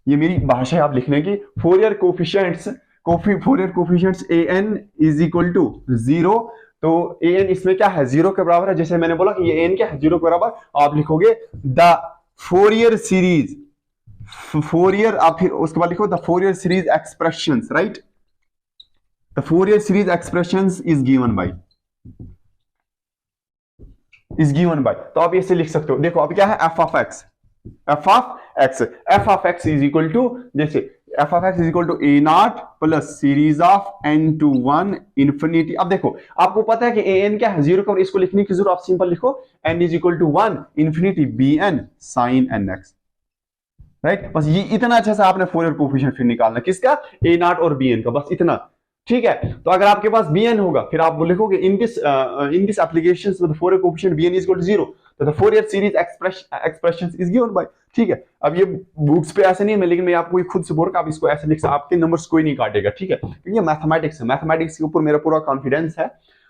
[SPEAKER 1] ये मेरी भाषा है आप लिखने की, Fourier coefficients a N is equal to zero. तो ए एन इसमें क्या है, जीरो के बराबर है, जैसे मैंने बोला कि ये एन क्या है, जीरो के बराबर। आप लिखोगे द फोरियर सीरीज, फोरियर, आप फिर उसके बाद लिखो the Fourier series expressions, right, the Fourier series expressions is given bye, तो आप ऐसे लिख सकते हो। देखो अब क्या है, F of x is equal to, जैसे F of x is equal to A nought plus series of N to one infinity. अब देखो आपको पता है कि ए एन क्या है, जीरो का, इसको लिखने की जरूरत, आप सिंपल लिखो n is equal to one infinity b n sine N x, right. बस ये इतना अच्छा सा आपने फोरियर कोएफिशिएंट फिर निकालना, किसका, ए नॉट और बी एन का, बस इतना, ठीक है। तो अगर आपके पास bn होगा, फिर आप लिखोगे in this applications with Fourier coefficient bn is equal to zero, तो the Fourier series expressions is given by, ठीक है। अब ये बुक्स पे ऐसे नहीं है, लेकिन मैं आपको ये खुद से बोल रहा हूं, आप इसको ऐसे लिख सकते, आपके नंबर्स कोई नहीं काटेगा, ठीक है, क्योंकि ये मैथमेटिक्स है, मैथमेटिक्स के ऊपर मेरा पूरा कॉन्फिडेंस है।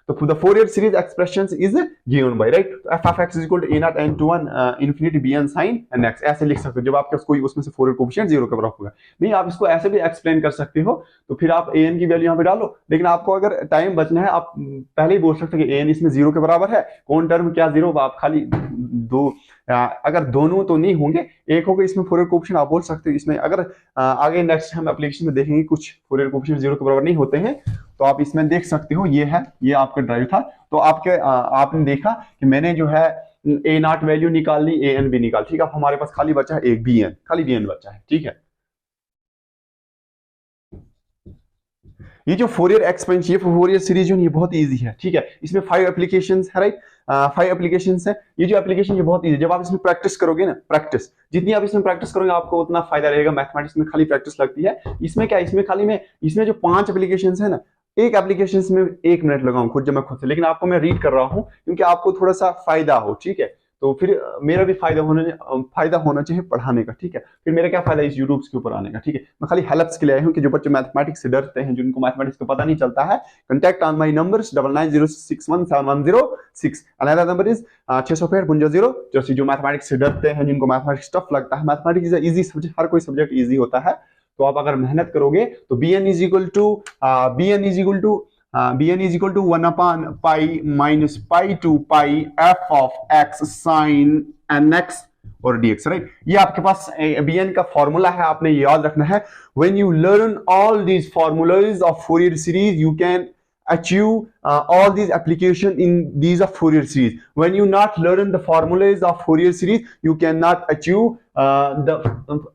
[SPEAKER 1] तो the Fourier series expressions is given by, right, तो f of x is equal to a naught n to 1 infinity bn sin n x, ऐसे लिख सकते हो जब आपके पास कोई उसमें से फोरियर कोएफिशिएंट जीरो के बराबर होगा। नहीं, आप इसको ऐसे भी एक्सप्लेन कर सकते हो, तो फिर आप an की वैल्यू यहाँ पे डालो, लेकिन आपको अगर टाइम बचना है, आप पहले ही बोल सकते हो कि an इसमें जीरो के बराबर है, कौन टर्म क्या जीरो, आप खाली दो, अगर दोनों तो नहीं होंगे, एक होगा इसमें फोरियर कोएफिशिएंट, आप बोल सकते हो इसमें, अगर आगे नेक्स्ट हम एप्लीकेशन में देखेंगे कुछ फोरियर कोएफिशिएंट जीरो के बराबर नहीं होते हैं, तो आप इसमें देख सकते हो, ये है, ये आपका ड्राइव था। तो आपने देखा कि मैंने जो है ए नॉट वैल्यू निकाल ली, ए एन भी निकाल, ठीक है। अब हमारे पास खाली बचा है एक बी एन, खाली बी एन बचा है, ठीक है। ये जो फोरियर एक्सपेंशन, ये फोरियर सीरीज ये बहुत इजी है, ठीक है। इसमें 5 एप्लीकेशंस है, राइट, 5 एप्लीकेशंस है। ये जो एप्लीकेशन ये बहुत इजी, जब आप इसमें प्रैक्टिस करोगे ना, प्रैक्टिस जितनी आप इसमें प्रैक्टिस करोगे आपको उतना फायदा रहेगा। मैथमेटिक्स में खाली प्रैक्टिस लगती है, इसमें क्या, इसमें खाली मैं, इसमें जो 5 एप्लीकेशंस है ना, एक एप्लीकेशन में 1 मिनट लगाऊं खुद, जब मैं खुद से, लेकिन आपको मैं रीड कर रहा हूं क्योंकि आपको थोड़ा सा फायदा हो, ठीक है। तो फिर मेरा भी फायदा होना चाहिए पढ़ाने का, ठीक है। फिर मेरा क्या फायदा इस यूट्यूब के ऊपर आने का, ठीक है। मैं खाली हेल्प्स के लिए आया हूँ कि जो बच्चे मैथमेटिक्स से डरते हैं, जिनको मैथमेटिक्स का पता नहीं चलता है, contact on my numbers 99061710 another number is 665 जो मैथमेटिक्स से डरते हैं, जिनको मैथमेटिक्स टफ लगता है। मैथमेटिक्स इज इजी सब्जेक्ट, हर कोई सब्जेक्ट इजी होता है। तो आप अगर मेहनत करोगे तो bn is equal to 1 upon pi minus pi to pi f of x sin nx और dx, राइट। ये आपके पास bn का फॉर्मूला है, आपने ये याद रखना है। when you learn all these formulas of Fourier series you can achieve all these application in these of Fourier series. When you not learn the formulas of Fourier series you cannot achieve the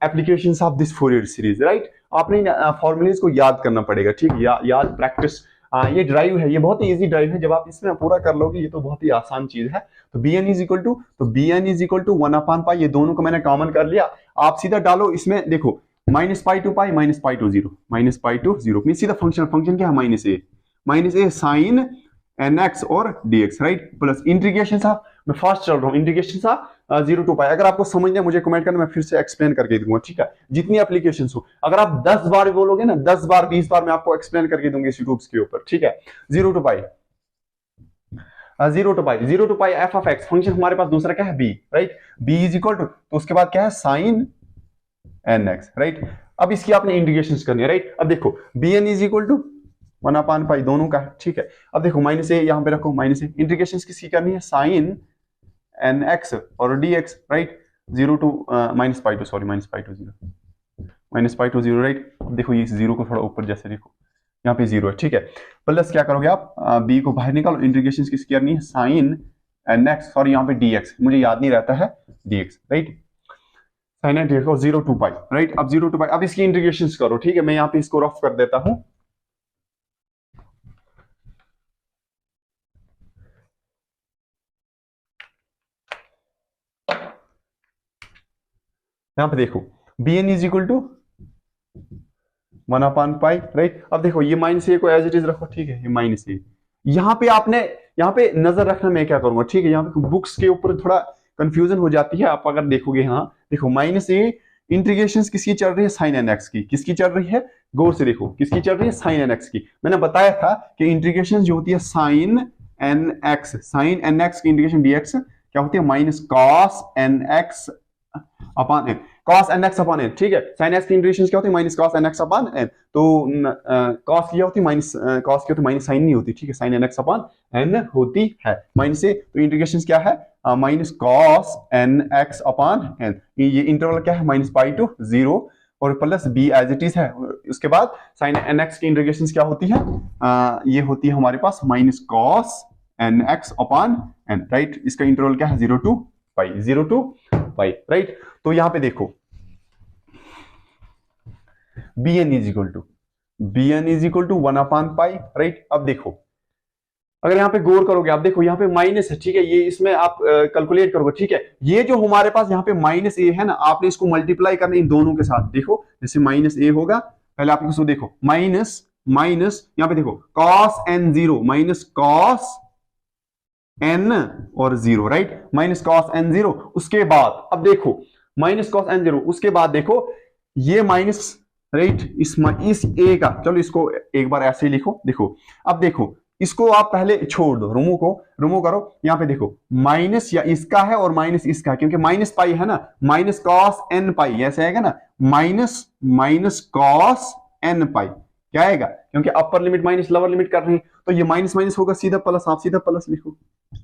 [SPEAKER 1] applications of this Fourier series, right। आपने formulas को याद करना पड़ेगा, ठीक है। याद practice, ये drive है, ये बहुत ही इजी ड्राइव है। जब आप इसमें पूरा कर लोगे ये तो बहुत ही आसान चीज है। तो bn is equal to 1 upon pi, ये दोनों को मैंने कॉमन कर लिया। आप सीधा डालो इसमें, देखो minus pi to pi minus pi to zero mean सीधा फंक्शन क्या है, माइनस ए साइन nx और dx, राइट। प्लस इंटीग्रेशन सा, मैं फास्ट चल रहा हूँ, इंटीग्रेशन सा 0 टू पाई। अगर आपको समझना है मुझे कमेंट करना, मैं फिर से एक्सप्लेन करके दूंगा, ठीक है। जितनी एप्लीकेशंस हो, अगर आप 10 बार बोलोगे ना, 10 बार 20 बार मैं आपको एक्सप्लेन करके दूंगी इस यूट्यूब के ऊपर, ठीक है। 0 to pi F of x, function हमारे पास दूसरा क्या है b, right. b is equal to, तो उसके बाद क्या है साइन nx, राइट। अब इसकी आपने इंटीग्रेशन करनी है, राइट। अब देखो bn is equal to 1 upon pi, दोनों का है, ठीक है। अब देखो माइनस ए यहाँ पे रखो, माइनस ए, इंटीग्रेशन किसकी करनी है, साइन nx और dx, right. 0 to minus pi to zero, right. अब देखो ये जीरो को थोड़ा ऊपर जैसे देखो, यहाँ पे जीरो है, ठीक है। प्लस क्या करोगे आप, b को बाहर निकालो, इंटीग्रेशन किसकी करनी है, साइन nx, सॉरी यहाँ पे dx, मुझे याद नहीं रहता है, dx, राइट। साइन nx और 0 टू पाई, राइट। अब 0 टू पाई, अब इसकी इंटीग्रेशन करो, ठीक है। मैं यहाँ पे इसको रफ कर देता हूँ। यहाँ पे देखो bn is equal to 1 upon pi, right. अब देखो ये माइनस ए को एज इट इज रखो, ठीक है। ये माइनस ए, यहाँ पे आपने यहाँ पे नजर रखना, मैं क्या करूंगा, ठीक है। यहाँ पे बुक्स के ऊपर थोड़ा कंफ्यूजन हो जाती है, आप अगर देखोगे, हाँ देखो माइनस ए, इंटीग्रेशन किसकी चल रही है, साइन nx की, किसकी चल रही है, गौर से देखो किसकी चल रही है, साइन nx की। मैंने बताया था कि इंटीग्रेशन जो होती है साइन nx की इंटीग्रेशन dx क्या होती है, minus cos nx upon n, cos nx upon n, ठीक है। sin x की इंटीग्रेशन क्या होती है, minus cos nx upon n. तो cos क्या होती है, माइनस cos की होती है, माइनस sin नहीं होती, ठीक है। sin nx अपॉन एन होती है माइनस से, तो इंटीग्रेशन क्या है, minus cos nx upon n. ये इंटरवल क्या है, माइनस पाई टू 0 और plus b as it is है। उसके बाद sin nx की इंटीग्रेशन क्या होती है, ये होती है हमारे पास minus cos nx upon N, right. इसका इंटरवल क्या है, 0 टू पाई, राइट। तो यहां पे देखो bn is equal to 1 upon pi, right. अब देखो अगर यहाँ पे गौर करोगे, आप देखो यहाँ पे माइनस है, ठीक है। ये इसमें आप कैलकुलेट करोगे, ठीक है। ये जो हमारे पास यहाँ पे माइनस ए है ना, आपने इसको मल्टीप्लाई करना इन दोनों के साथ। देखो जैसे माइनस ए होगा, पहले आप इसको देखो, माइनस यहाँ पे देखो cos n0 minus cos n और 0, राइट। माइनस cos n0, उसके बाद अब देखो माइनस cos n0, उसके बाद देखो ये माइनस, राइट, इस ए का, चलो इसको एक बार ऐसे ही लिखो। देखो अब देखो इसको आप पहले छोड़ दो, रिमूव करो। यहाँ पे देखो माइनस या इसका है और माइनस इसका है, क्योंकि माइनस पाई है ना, माइनस cos n पाई ऐसे आएगा ना, माइनस cos n पाई क्या आएगा, क्योंकि अपर लिमिट माइनस लोअर लिमिट कर रहे हैं, तो ये माइनस माइनस होगा सीधा प्लस, आप सीधा प्लस लिखो,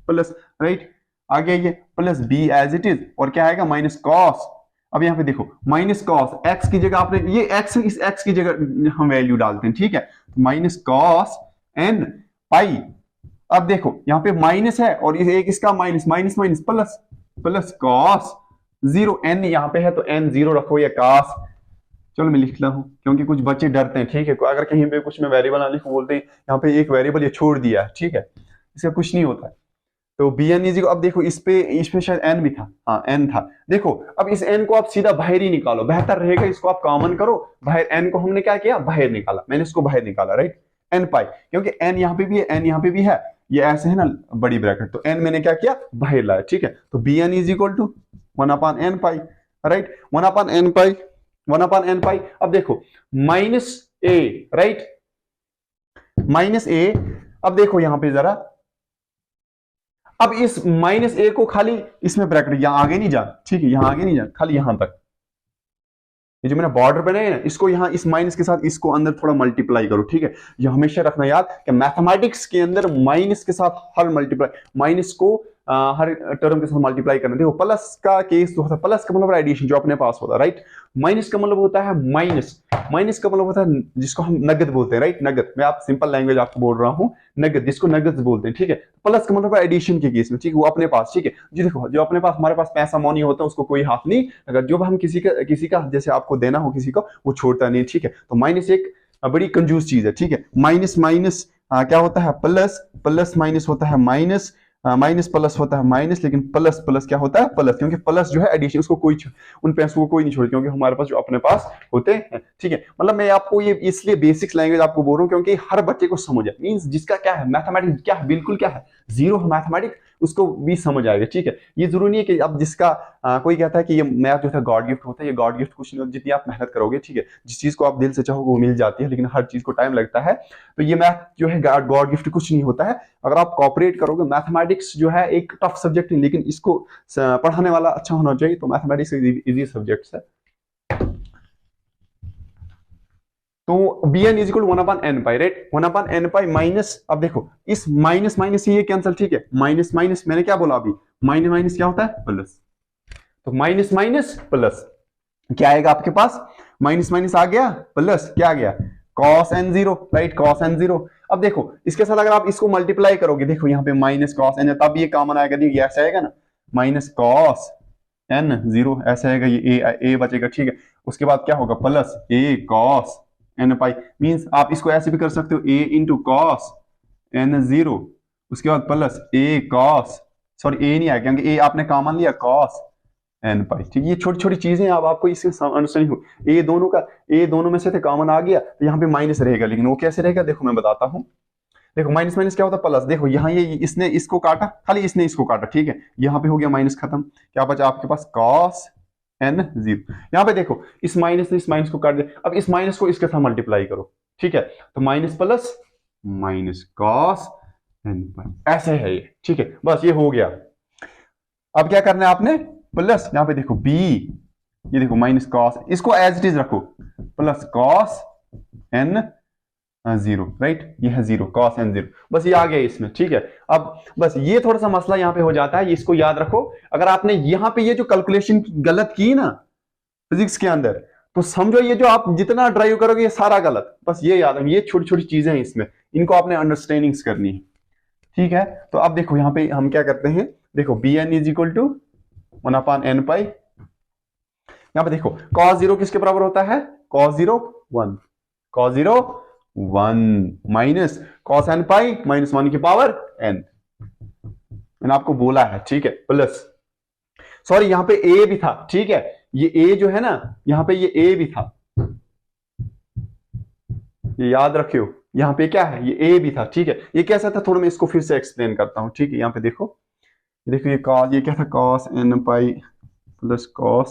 [SPEAKER 1] प्लस, राइट। आगे ये plus b as it is, और क्या आएगा, माइनस cos। अब यहाँ पे देखो माइनस cos, x की जगह आपने ये x, इस x की जगह हम वैल्यू डालते हैं, ठीक है। माइनस cos n पाई। अब देखो यहाँ पे माइनस है और एक इसका माइनस प्लस cos 0 n यहाँ पे है, तो n 0 रखो या cos, चलो मैं लिख रहा हूँ क्योंकि कुछ बच्चे डरते हैं, ठीक है। अगर कहीं पे कुछ में वेरिएबल ना लिखो, बोलते हैं यहाँ पे एक वेरिएबल ये छोड़ दिया है, ठीक है, इसका कुछ नहीं होता है। तो bn इज, अब देखो इस पे शायद n भी था, हाँ n था। देखो अब इस n को आप सीधा बाहर ही निकालो, बेहतर रहेगा, इसको आप कॉमन करो बाहर। n को हमने क्या किया, बाहर निकाला, मैंने इसको बाहर निकाला, राइट, n पाई, क्योंकि n यहाँ पे भी है, n यहाँ पे भी है, ये ऐसे है ना बड़ी ब्रैकेट, तो n मैंने क्या किया बाहर लाया, ठीक है। तो b N is equal to 1/n pi, right, 1/n pi, 1/n pi. अब देखो minus A, right, minus a. अब देखो यहां पे जरा, अब इस माइनस ए को खाली इसमें ब्रैकेट, यहां आगे नहीं जा, ठीक है, यहां आगे नहीं जा, खाली यहां तक, ये जो मैंने बॉर्डर बनाया है ना, इसको यहां इस माइनस के साथ इसको अंदर थोड़ा मल्टीप्लाई करो, ठीक है। ये हमेशा रखना याद कि मैथमेटिक्स के अंदर माइनस के साथ हर मल्टीप्लाई, माइनस को हर टर्म के साथ मल्टीप्लाई करना। देखो प्लस का केस जो होता है, प्लस का मतलब एडिशन जो अपने पास होता है, राइट। माइनस का मतलब होता है माइनस, माइनस का मतलब होता है जिसको हम नगद बोलते हैं, राइट, नगद। मैं आप सिंपल लैंग्वेज आपको बोल रहा हूँ, नगद, जिसको नगद बोलते हैं, ठीक है। प्लस का मतलब एडिशन के केस में, ठीक है, वो अपने पास, ठीक है जी। देखो जो अपने पास, हमारे पास पैसा मनी होता है उसको कोई हाथ नहीं, अगर जो हम किसी का जैसे आपको देना हो किसी को, वो छोड़ता नहीं, ठीक है। तो माइनस एक बड़ी कंजूस चीज है, ठीक है। माइनस माइनस क्या होता है प्लस, प्लस माइनस होता है माइनस, माइनस प्लस होता है माइनस, लेकिन प्लस प्लस क्या होता है प्लस, क्योंकि प्लस जो है एडिशन, उसको कोई उन पैसों को कोई नहीं छोड़े, क्योंकि हमारे पास जो अपने पास होते हैं, ठीक है। मतलब मैं आपको ये इसलिए बेसिक्स लैंग्वेज आपको बोल रहा हूँ क्योंकि हर बच्चे को समझ है, मींस जिसका क्या है मैथमेटिक्स, क्या है बिल्कुल क्या है जीरो मैथमेटिक्स, उसको भी समझ आएगा, ठीक है। ये जरूरी नहीं है कि अब जिसका कोई कहता है कि ये मैथ जो है गॉड गिफ्ट होता है, ये गॉड गिफ्ट कुछ नहीं होता, जितनी आप मेहनत करोगे, ठीक है, जिस चीज को आप दिल से चाहोगे वो मिल जाती है, लेकिन हर चीज को टाइम लगता है। तो ये मैथ जो है गॉड गिफ्ट कुछ नहीं होता है, अगर आप कॉपरेट करोगे। मैथमेटिक्स जो है एक टफ सब्जेक्ट है, लेकिन इसको पढ़ाने वाला अच्छा होना चाहिए, तो मैथमेटिक्स इजी सब्जेक्ट है। तो b N is equal 1/n pi, right, 1/n pi minus, अब देखो इस माइनस माइनस ये कैंसिल, ठीक है, माइनस माइनस मैंने क्या बोला अभी, माइनस माइनस क्या होता है प्लस, तो माइनस माइनस प्लस क्या आएगा आपके पास, माइनस माइनस आ गया प्लस, क्या आ गया cos n0, right, cos n0। अब देखो इसके साथ अगर आप इसको मल्टीप्लाई करोगे, देखो यहाँ पे माइनस cos n है, तब ये कॉमन आएगा, ये ऐसे आएगा ना, माइनस cos n0 ऐसे आएगा, ये a बचेगा, ठीक है। उसके बाद क्या होगा plus a cos n pi, means आप इसको ऐसे भी कर सकते हो a इंटू cos n0, उसके बाद plus a cos, sorry a नहीं आएगा क्योंकि a आपने कॉमन लिया cos n पाई, ठीक है। ये छोटी छोटी चीजें अब आपको इससे अंडरस्टैंडिंग हो, ए दोनों का, ए दोनों में से थे कॉमन आ गया, तो यहाँ पे माइनस रहेगा, लेकिन वो कैसे रहेगा देखो मैं बताता हूँ। देखो माइनस माइनस क्या होता है प्लस, देखो यहाँ ये इसने इसको काटा, खाली इसने इसको काटा, ठीक है, यहाँ पे हो गया माइनस खत्म, क्या बचा आपके पास cos n0। यहाँ पे देखो इस माइनस ने इस माइनस को काट दिया, अब इस माइनस को इसके साथ मल्टीप्लाई करो, ठीक है, तो minus plus minus cos n पाई ऐसे है ये, ठीक है, बस ये हो गया। अब क्या करना है आपने प्लस, यहाँ पे देखो b, ये देखो माइनस cos, इसको एज इट इज रखो, प्लस cos n0, राइट, ये है 0 cos n0, बस ये आ गया इसमें, ठीक है। अब बस ये थोड़ा सा मसला यहाँ पे हो जाता है, इसको याद रखो। अगर आपने यहाँ पे ये जो कैलकुलेशन गलत की ना फिजिक्स के अंदर, तो समझो ये जो आप जितना ड्राइव करोगे ये सारा गलत, बस ये याद है, ये छोटी छोटी चीजें हैं इसमें, इनको आपने अंडरस्टैंडिंग्स करनी है, ठीक है। तो अब देखो यहाँ पे हम क्या करते हैं, देखो b N is equal to 1/n pi, यहां पे देखो cos 0 किसके बराबर होता है, cos 0 1, cos 0 1 minus cos n pi minus 1 की पावर n, मैंने आपको बोला है, ठीक है, प्लस, सॉरी यहाँ पे a भी था, ठीक है, ये a जो है ना, यहाँ पे ये a भी था, ये याद रखियो, यहाँ पे क्या है ये a भी था, ठीक है। ये कैसा था थोड़ा मैं इसको फिर से एक्सप्लेन करता हूं, ठीक है। यहाँ पे देखो ये cos, ये क्या था cos n pi plus cos,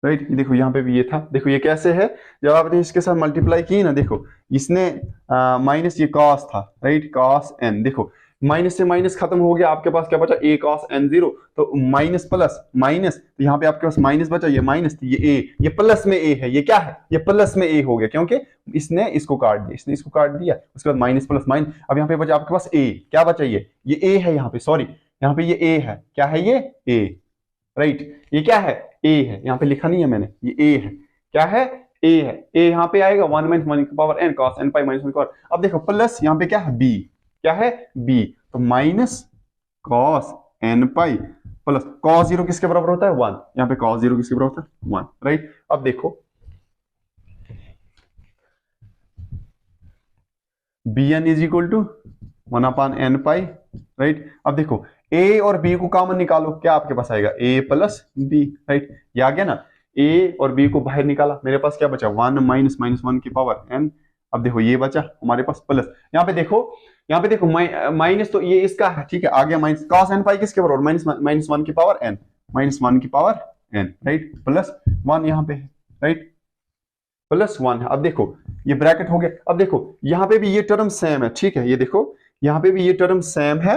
[SPEAKER 1] right, ये देखो यहाँ पे भी ये था, देखो ये कैसे है, जब आपने इसके साथ मल्टीप्लाई की ना, देखो इसने माइनस ये cos था, राइट, cos n, देखो माइनस से माइनस खत्म हो गया, आपके पास क्या बचा a cos n0, तो माइनस प्लस माइनस, तो यहाँ पे आपके पास माइनस बचा, ये माइनस, ये a, ये प्लस में a है, ये क्या है ये प्लस में a हो गया, क्योंकि इसने इसको काट दिया, इसने इसको काट दिया, उसके बाद माइनस प्लस माइनस, अब यहाँ पे बचा आपके पास a, क्या बचा ये a है, यहाँ पे सॉरी, यहाँ पे ये a है, क्या है ये a, राइट, ये क्या है a है, यहाँ पे लिखा नहीं है मैंने, ये a है, क्या है a है, a यहाँ पे आएगा 1 माइनस 1 की power n cos n pi minus 1 की पावर, अब देखो प्लस यहाँ पे क्या है b, क्या है b, तो minus cos n pi plus cos 0 किसके बराबर होता है 1, यहाँ पे cos 0 किसके बराबर होता है 1, राइट। अब देखो bn is equal to 1/n pi, right. अब देखो a और b को कॉमन निकालो, क्या आपके पास आएगा a प्लस b, राइट, ये आ गया ना, a और b को बाहर निकाला, मेरे पास क्या बचा 1 माइनस माइनस 1 की पावर n, अब देखो ये बचा हमारे पास प्लस, यहाँ पे देखो यहाँ पे देखो माइनस तो ये इसका है, ठीक है, आ गया माइनस कॉस एन पाई किसके बराबर, माइनस वन की पावर एन, माइनस वन की power n, right, plus one यहाँ पे है, राइट, प्लस वन है। अब देखो ये ब्रैकेट हो गया। अब देखो यहाँ पे भी ये टर्म सेम है, ठीक है, ये देखो यहाँ पे भी ये टर्म सेम है,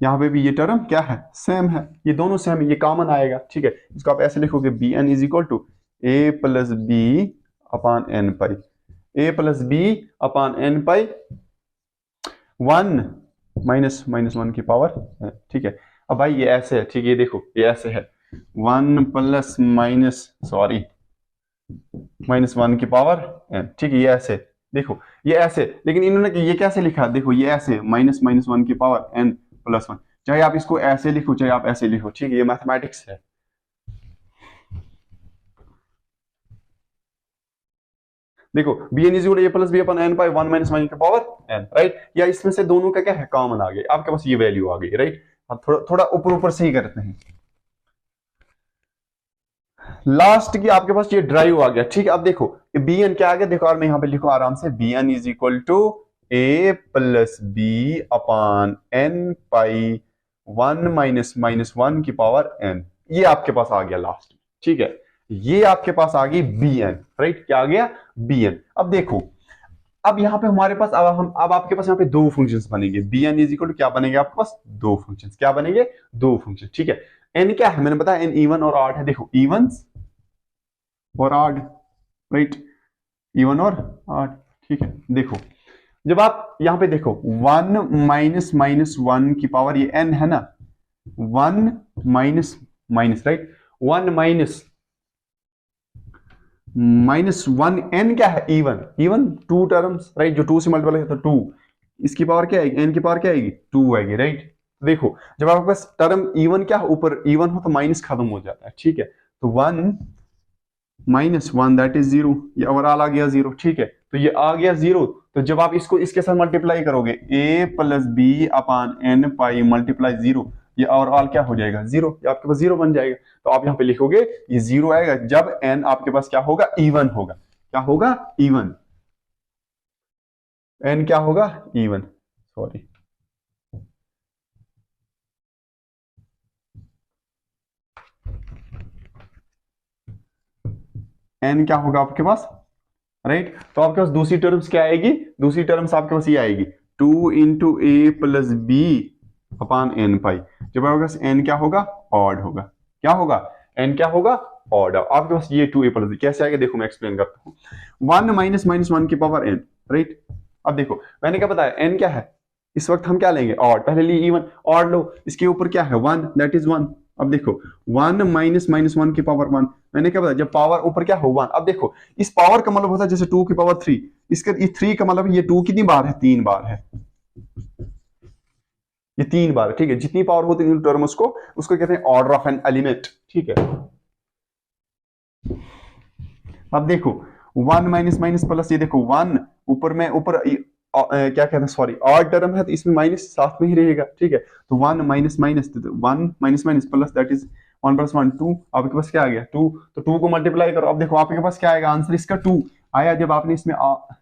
[SPEAKER 1] यहाँ पे भी ये टर्म क्या है, सेम है, ये दोनों सेम है, ये कॉमन आएगा, ठीक है। इसको आप ऐसे लिखोगे b N is equal to A plus B upon N pi, a plus B upon N pi, one minus minus one की पावर, ठीक है। अब भाई ये ऐसे है, ठीक है, ये देखो ये ऐसे है, one plus minus sorry minus one की पावर एन, ठीक है, ये ऐसे देखो, ये ऐसे, लेकिन इन्होंने ये कैसे लिखा, देखो ये ऐसे माइनस माइनस वन की पावर एन प्लस वन, चाहे आप इसको ऐसे लिखो चाहे आप ऐसे लिखो, ठीक है, ये मैथमेटिक्स है। देखो b N is equal to A plus b upon n by one minus one की पावर एन, राइट, या इसमें से दोनों का क्या है, कॉमन आ गया, आपके पास ये वैल्यू आ गई, राइट। अब थोड़ा थोड़ा ऊपर ऊपर से ही करते हैं, लास्ट की आपके पास ये ड्राइव आ गया, ठीक है। अब देखो बी एन क्या आ गया, देखो और मैं यहाँ पे लिखो आराम से, b N is equal to A plus B upon N pi one minus minus one की पावर एन, ये आपके पास आ गया लास्ट में, ठीक है, ये आपके पास आ गई बी एन, राइट, क्या आ गया, बी एन। अब देखो अब यहाँ पे हमारे पास अब आपके पास यहाँ पे दो फंक्शंस बनेंगे, b N is equal to क्या बनेंगे आपके पास, दो फंक्शंस, क्या बनेंगे, दो फंक्शन, ठीक है। एन क्या है, मैंने बताया एन इवन और ऑड है, देखो इवन और ऑड, राइट, इवन और ऑड, ठीक है। देखो जब आप यहां पे देखो वन माइनस माइनस वन की पावर, ये एन है ना, one minus minus, right, one minus minus one, n क्या है, even, even two terms, right, जो टू से मल्टीप्लाई है तो टू, इसकी पावर क्या आएगी, एन की पावर क्या आएगी, टू आएगी, राइट। देखो जब आपके पास टर्म इवन क्या है, ऊपर इवन हो तो माइनस खत्म हो जाता है, ठीक है, तो one minus one that is zero, ये ओवरऑल आ गया जीरो, ठीक है, तो ये आ गया जीरो। तो जब आप इसको इसके साथ मल्टीप्लाई करोगे A plus B upon N pi multiply zero, ये ओवरऑल क्या हो जाएगा, जीरो, ये आपके पास जीरो बन जाएगा। तो आप यहाँ पे लिखोगे ये जीरो आएगा जब एन आपके पास क्या होगा, इवन होगा, क्या होगा, इवन, एन क्या होगा, इवन, सॉरी, एन क्या होगा आपके पास, राइट। तो आपके पास दूसरी टर्म्स क्या आएगी, दूसरी टर्म्स आपके पास ये आएगी to into A plus B upon N पाई, जब आपके पास एन क्या होगा, ऑड होगा, क्या होगा, एन क्या होगा, ऑड, आपके पास ये टू ए प्लस बी कैसे आएगा, देखो मैं एक्सप्लेन करता हूँ, वन माइनस माइनस वन की पावर एन, राइट। अब देखो मैंने क्या बताया, एन क्या है, इस वक्त हम क्या लेंगे, ऑड, पहले लिए इवन, ऑड लो, इसके ऊपर क्या है, वन, दैट इज वन। अब देखो वन माइनस माइनस वन की पावर वन, मैंने क्या बताया, जब पावर ऊपर क्या हो, वन। अब देखो इस पावर का मतलब होता है जैसे टू की पावर थ्री, इसका ये थ्री का मतलब ये टू कितनी बार है, तीन बार है, ये तीन बार, ठीक है, जितनी पावर होती है टर्म उसको कहते हैं ऑर्डर ऑफ एन एलिमेंट, ठीक है। अब देखो वन माइनस माइनस प्लस, ये देखो वन ऊपर में ऊपर क्या कहते हैं, सॉरी, ऑड टर्म है तो इसमें माइनस साथ में ही रहेगा, ठीक है। तो one minus minus, one minus minus plus that is one plus one, two, आपके पास क्या आ गया, टू, तो टू को मल्टीप्लाई करो, अब देखो आपके पास क्या आएगा, आंसर इसका टू आया जब आपने इसमें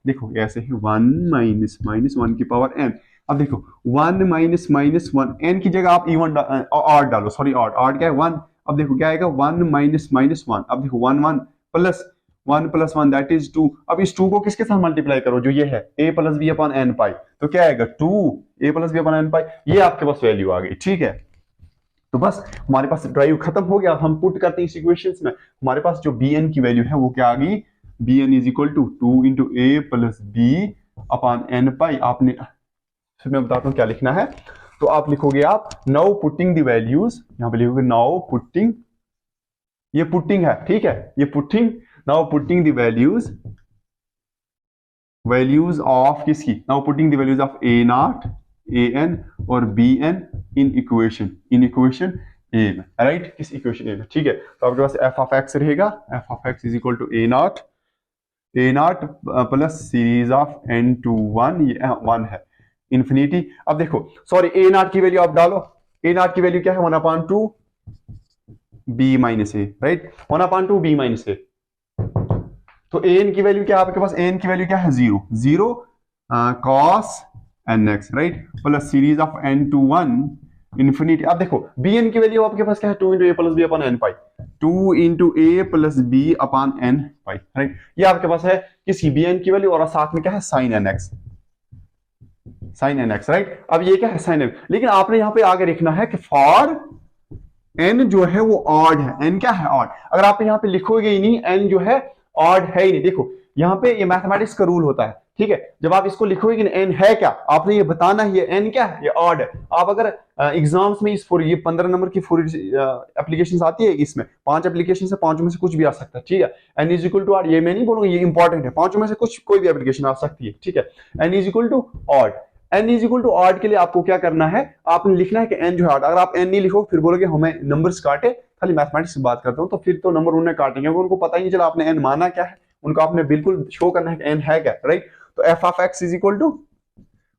[SPEAKER 1] देखो ऐसे ही वन माइनस माइनस वन की पावर एन। अब देखो one minus minus one, n की जगह आप इवन ऑड डालो, सॉरी ऑड, ऑड क्या है, वन। अब देखो क्या आएगा, वन माइनस माइनस वन, अब देखो one one plus one plus one that is two. अब इस टू को किसके साथ मल्टीप्लाई करो, जो ये है A plus B upon N pi, तो क्या आएगा, टू ए plus B upon N pi, ये आपके पास वैल्यू आ गई, ठीक है। तो बस हमारे पास ड्राइव खत्म हो गया। हम पुट करते हैं इस इक्वेशंस में, हमारे पास जो बी एन की वैल्यू है वो क्या आ गई, B N is equal to two into A plus B upon N pi. आपने, फिर मैं बताता हूँ क्या लिखना है, तो आप लिखोगे, आप नाउ पुटिंग द वैल्यूज, यहां पे लिखोगे नाउ पुटिंग, ये पुटिंग है, ठीक है, ये putting, now putting the values of किसकी, now putting the values of A nought, A N और B N in equation A में, राइट, किस इक्वेशन ए में, ठीक है। तो आपके पास एफ ऑफ एक्स रहेगा, F of x is equal to A nought plus series of N to one, ये वन है इन्फिनिटी। अब देखो सॉरी, ए नॉट की वैल्यू आप डालो, ए नॉट की वैल्यू क्या है, one upon two B minus A, right, one upon two B minus A. तो एन की वैल्यू क्या है आपके पास, एन की वैल्यू क्या है, zero, zero cos N x, right, plus series of N to one infinity. अब देखो बी एन की वैल्यू आपके पास क्या है, 2 into A plus B upon N pi, 2 into A plus B upon N pi, right. ये आपके पास है किसी बी एन की वैल्यू, और साथ में क्या है sine N x, sine N x, right. अब ये क्या है साइन एन, लेकिन आपने यहां पे आगे लिखना है कि फॉर एन जो है वो ऑड है, एन क्या है ऑड। अगर आप यहां पे लिखोगे ही नहीं एन जो है ऑड है ही नहीं, देखो यहां पे ये मैथमेटिक्स का रूल होता है, ठीक है। जब आप इसको लिखोगे एन है क्या, आपने ये बताना है ये एन क्या है, ये ऑड है। आप अगर एग्जाम्स में इस ये 15 नंबर की एप्लीकेशन आती है, इसमें 5 एप्लीकेशन से 5 में से कुछ भी आ सकता है, ठीक है। N is equal to odd, ये मैं नहीं बोलूंगा ये इंपॉर्टेंट है, 5 में से कुछ कोई भी एप्लीकेशन आ सकती है, ठीक है। N is equal to odd, n is equal to odd के लिए आपको क्या करना है, आपने लिखना है कि एन जो है ऑड। अगर आप एन नहीं लिखो फिर बोलोगे हमें नंबर्स काटे, खाली मैथमेटिक्स की बात करता हूं, तो फिर तो नंबर उन्हें काटेंगे, उनको पता ही नहीं चला आपने एन माना क्या है, उनको आपने बिल्कुल शो करना है कि एन है क्या, राइट। तो f of x is equal to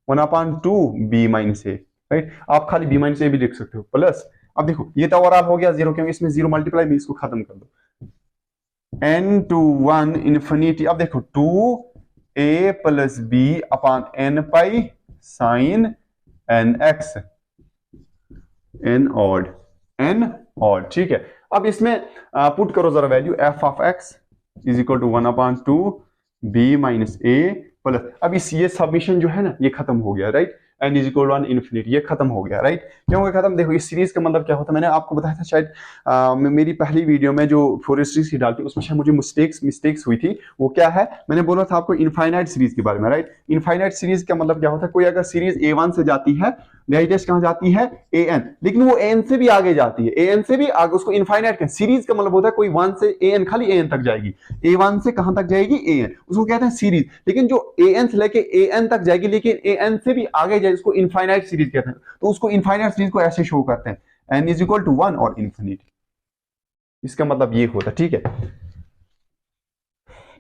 [SPEAKER 1] 1/2 b minus A, right. आप खाली बी माइनस ए भी लिख सकते हो, प्लस अब देखो ये तो ओवरऑल हो गया जीरो, क्योंकि इसमें जीरो मल्टीप्लाई में इसको खत्म कर दो, एन टू वन इन्फिनिटी। अब देखो 2a plus B upon N pi sine N x, n odd, n odd, ठीक है। अब इसमें पुट करो जरा value, f of x is equal to 1/2 b minus a plus, अब इस ये सबमिशन जो है ना ये खत्म हो गया, right. N is equal to one infinity, ये खत्म हो गया, राइट। क्यों हो गया खत्म, देखो इस सीरीज का मतलब क्या होता है, मैंने आपको बताया था शायद मेरी पहली वीडियो में जो फोरियर सीरीज की डालती उसमें शायद मुझे मिस्टेक्स हुई थी। वो क्या है, मैंने बोला था आपको इनफाइनाइट सीरीज के बारे में, राइट। इनफाइनाइट सीरीज का मतलब क्या होता है, कोई अगर सीरीज A1 से जाती है, डायरेक्ट कहां जाती है AN, लेकिन वो AN से भी आगे जाती है, AN से भी आगे, उसको इनफाइनाइट का सीरीज का मतलब होता है कोई 1 से AN, खाली AN तक जाएगी, A1 से कहां तक जाएगी AN, उसको कहते हैं सीरीज। लेकिन जो AN से लेके AN तक जाएगी लेकिन AN से भी आगे जाएगी, उसको इनफाइनाइट सीरीज कहते हैं। तो उसको इनफाइनाइट सीरीज को ऐसे शो करते हैं, n इज इक्वल टू 1 और इन्फिनिटी, इसका मतलब ये होता है, ठीक है।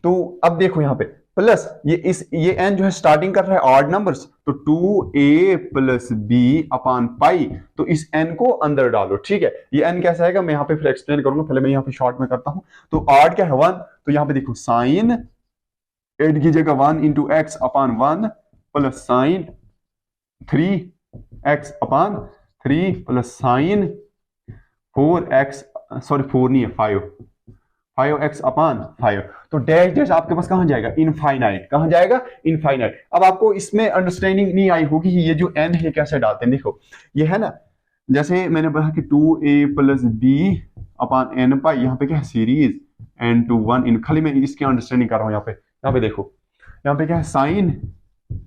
[SPEAKER 1] तो अब देखो यहां पे प्लस ये n जो है स्टार्टिंग कर रहा है ऑड नंबर्स, तो 2a प्लस बी अपॉन पाई, तो इस n को अंदर डालो, ठीक है। ये n कैसा आएगा मैं यहाँ पे फिर एक्सप्लेन करूंगा, पहले मैं यहाँ पे शॉर्ट में करता हूं। तो ऑड क्या है 1, तो यहाँ पे देखो साइन 8 की जगह 1 into x upon 1 plus sign 3x upon 3 plus sign 4x, sorry 4 नहीं है 5x अपॉन 5। तो डैश डैश आपके पास कहां जाएगा, इनफाइनाइट, कहां जाएगा इनफाइनाइट। अब आपको इसमें अंडरस्टैंडिंग नहीं आई होगी ये जो n है कैसे डालते हैं। देखो ये है ना, जैसे मैंने बोला कि 2a plus B upon N pi, यहाँ पे क्या है सीरीज n टू 1 इन, खाली मैं इसकी अंडरस्टैंडिंग कर रहा हूं। यहाँ पे देखो यहाँ पे क्या है साइन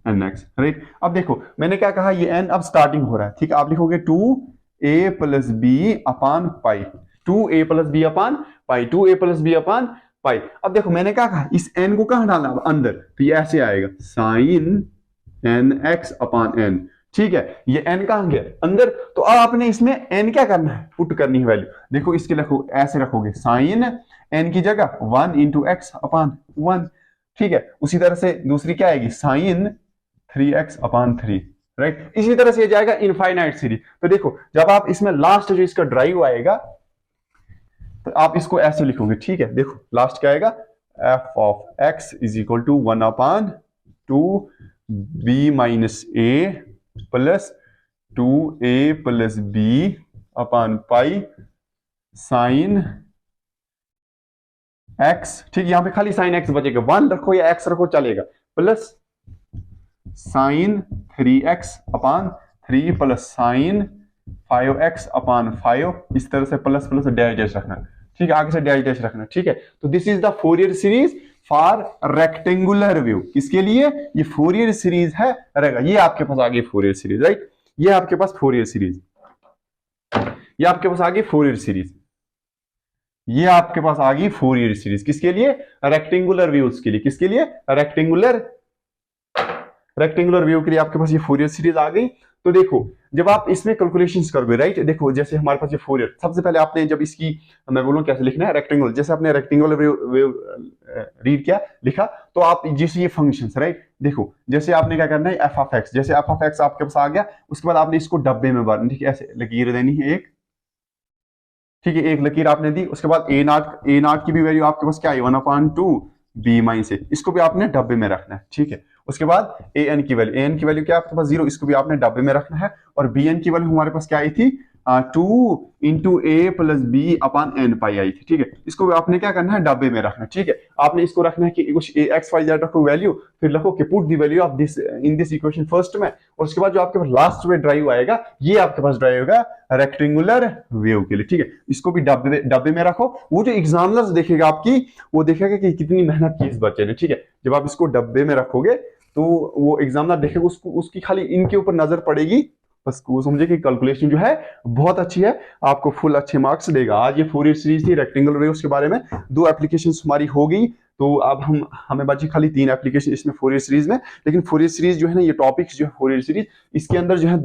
[SPEAKER 1] एन एक्स, राइट। अब देखो मैंने क्या कहा, ये n अब स्टार्टिंग हो रहा है, ठीक है। आप लिखोगे 2a plus B upon pi, 2a plus B upon pi, 2a plus B upon pi. अब देखो मैंने क्या कहा, इस n को कहां डालना अंदर, तो ये ऐसे आएगा sine N x upon n, ठीक है। ये n कहां गया अंदर, तो अब आपने इसमें n क्या करना है, पुट करनी है वैल्यू। देखो इसके लिखो ऐसे रखोगे साइन n की जगह 1 इंटू एक्स अपॉन 1, ठीक है। उसी तरह से दूसरी क्या आएगी साइन 3x अपॉन 3, राइट। इसी तरह से ये जाएगा इनफाइनाइट सीरीज। तो देखो जब आप इसमें लास्ट जो इसका ड्राइव आएगा तो आप इसको ऐसे लिखोगे, ठीक है। देखो लास्ट क्या आएगा, f of x is equal to 1/2 b minus a plus 2a plus B upon pi sine x, ठीक। यहां पे खाली साइन एक्स बचेगा, 1 रखो या x रखो चलेगा, plus sign 3x upon 3 plus sign 5x upon 5, इस तरह से प्लस प्लस डैश डैश रखना, ठीक है। आगे से डैश डैश रखना, ठीक है। तो this is the Fourier series for rectangular view, किसके लिए, ये फोरियर सीरीज है रहेगा। ये आपके पास आ गई फोरियर सीरीज, राइट। ये आपके पास फोरियर सीरीज, ये आपके पास आ गई फोरियर सीरीज, ये आपके पास आ गई फोरियर सीरीज, किसके लिए, रेक्टेंगुलर व्यूज के लिए, किसके लिए, रेक्टेंगुलर व्यू के लिए आपके पास ये फोरियर सीरीज आ गई। तो देखो जब आप इसमें कैलकुलेशंस करोगे, राइट, देखो जैसे हमारे पास ये फोरियर, सबसे पहले आपने जब इसकी मैं बोलूं कैसे लिखना है, रेक्टेंगुलर, जैसे आपने रेक्टेंगुलर व्यू रीड किया लिखा, तो आप जैसे ये फंक्शंस, राइट, देखो जैसे आपने क्या करना है एफ ऑफ एक्स, जैसे एफ ऑफ एक्स आपके पास आ गया, उसके बाद आपने इसको डब्बे में भरना, ठीक है, ऐसे लकीर देनी है एक, ठीक है, एक लकीर आपने दी। उसके बाद ए नॉट की भी वैल्यू आपके पास क्या है 1/2 बी माइनस ए, इसको भी आपने डब्बे में रखना है, ठीक है। उसके बाद ए एन की वैल्यू क्या है आपके पास 0, इसको भी आपने डब्बे में रखना है। और बी एन की वैल्यू हमारे पास क्या आई थी 2 into A plus B upon N पाई आई थी, ठीक है। इसको भी आपने क्या करना है डब्बे में रखना है, ठीक है। आपने इसको रखना है कि कुछ एक्स वाई जेड रखो वैल्यू, फिर लिखो कि put the value of this in this equation first में, और उसके बाद जो आपके पास लास्ट में ड्राइव आएगा ये आपके पास ड्राइव होगा रेक्टेंगुलर वेव के लिए, ठीक है। इसको भी डब्बे में रखो। वो जो एग्जामिनर्स देखेगा आपकी, वो देखेगा कि कितनी मेहनत की इस बच्चे ने, ठीक है। जब आप इसको डब्बे में रखोगे तो वो एग्जामिनर देखेगा, उसको उसकी खाली इनके ऊपर नजर पड़ेगी, बस वो समझे कि कैलकुलेशन जो है बहुत अच्छी है, आपको फुल अच्छे मार्क्स देगा। आज ये फोरियर सीरीज थी रेक्टेंगुलर वेव्स के बारे में, 2 एप्लीकेशंस हमारी हो गई। तो अब हमें बची खाली 3 एप्लीकेशन इसमें फोरियर सीरीज में। लेकिन फोरियर सीरीज जो है ना, ये टॉपिक्स जो है फोरियर सीरीज, इसके अंदर जो है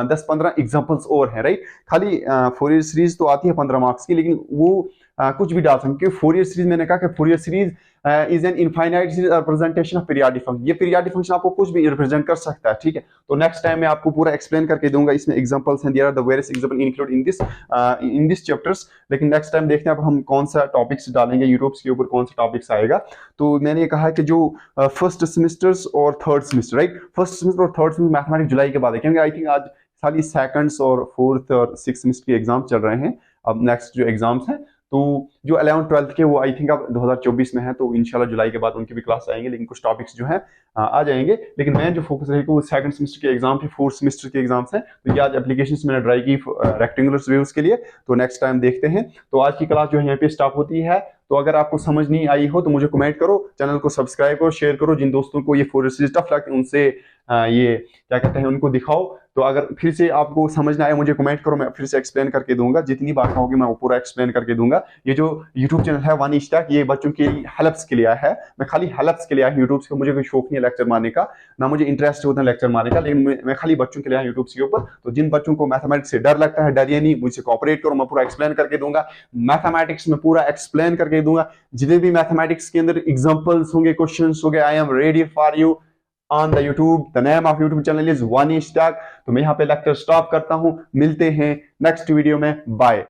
[SPEAKER 1] 10-15 एग्जांपल्स और हैं, राइट। खाली फोरियर सीरीज तो आती है 15 मार्क्स की, लेकिन वो कुछ भी डाल सकते हैं। फोरियर सीरीज मैंने कहा कि Fourier series is an infinite series representation of periodic function. ये पीरियोडिक फंक्शन आपको कुछ भी रिप्रेजेंट कर सकता है, ठीक है। तो नेक्स्ट टाइम मैं आपको पूरा एक्सप्लेन करके दूंगा, इसमें एग्जांपल्स हैं, there are the various example include in this chapters. लेकिन नेक्स्ट टाइम देखते हैं अब हम कौन सा टॉपिक्स डालेंगे, यूरोप्स के ऊपर कौन सा टॉपिक्स आएगा। तो मैंने ये कहा कि जो फर्स्ट सेमेस्टर्स और third semester, right, first semester और थर्ड सेमेस्टर मैथमेटिक्स जुलाई के बाद है, क्योंकि आई थिंक आज खाली सेकंड्स और फोर्थ और सिक्स सेमेस्टर के एग्जाम चल रहे हैं। अब नेक्स्ट जो एग्जाम्स हैं, तो जो 11th-12th के वो आई थिंक अब 2024 में है, तो इंशाल्लाह जुलाई के बाद उनकी भी क्लास आएंगे, लेकिन कुछ टॉपिक्स जो हैं आ जाएंगे। लेकिन मैं जो फोकस रहेगा वो सेकंड सेमेस्टर के एग्जाम है, फोर्थ सेमेस्टर के एग्जाम्स हैं। तो ये आज एप्लीकेशंस मैंने ट्राई की रेक्टेंगुलर वेव्स के लिए, तो नेक्स्ट टाइम देखते हैं। तो आज की क्लास जो है यहाँ पे स्टॉप होती है। तो अगर आपको समझ नहीं आई हो तो मुझे कमेंट करो, चैनल को सब्सक्राइब करो, शेयर करो, जिन दोस्तों को ये फोरियर सीरीज टफ लगती है उनसे ये क्या कहते हैं उनको दिखाओ। तो अगर फिर से आपको समझ ना आए मुझे कमेंट करो, मैं फिर से एक्सप्लेन करके दूंगा, जितनी बार होगी मैं वो पूरा एक्सप्लेन करके दूंगा। ये जो यूट्यूब चैनल है वन स्टैक, ये बच्चों के हेल्प्स के लिए है, मैं खाली हेल्प्स के लिए आया यूट्यूब से। मुझे कोई शौक नहीं है लेक्चर मारने का, ना मुझे इंटरेस्ट होता है लेक्चर मारने का, लेकिन मैं खाली बच्चों के लिए आया यूट्यूब के ऊपर। तो जिन बच्चों को मैथमेटिक्स से डर लगता है, डरिए नहीं, मुझसे कोऑपरेट करो, मैं पूरा एक्सप्लेन करके दूंगा। मैथमेटिक्स में पूरा एक्सप्लेन करके दूंगा, जितने भी मैथमेटिक्स के अंदर एग्जांपल्स होंगे, क्वेश्चंस होंगे, I am ready for you on the YouTube. The name of YouTube channel is one stack. तो मैं यहाँ पे लेक्चर स्टॉप करता हूँ, मिलते हैं नेक्स्ट वीडियो में, बाय।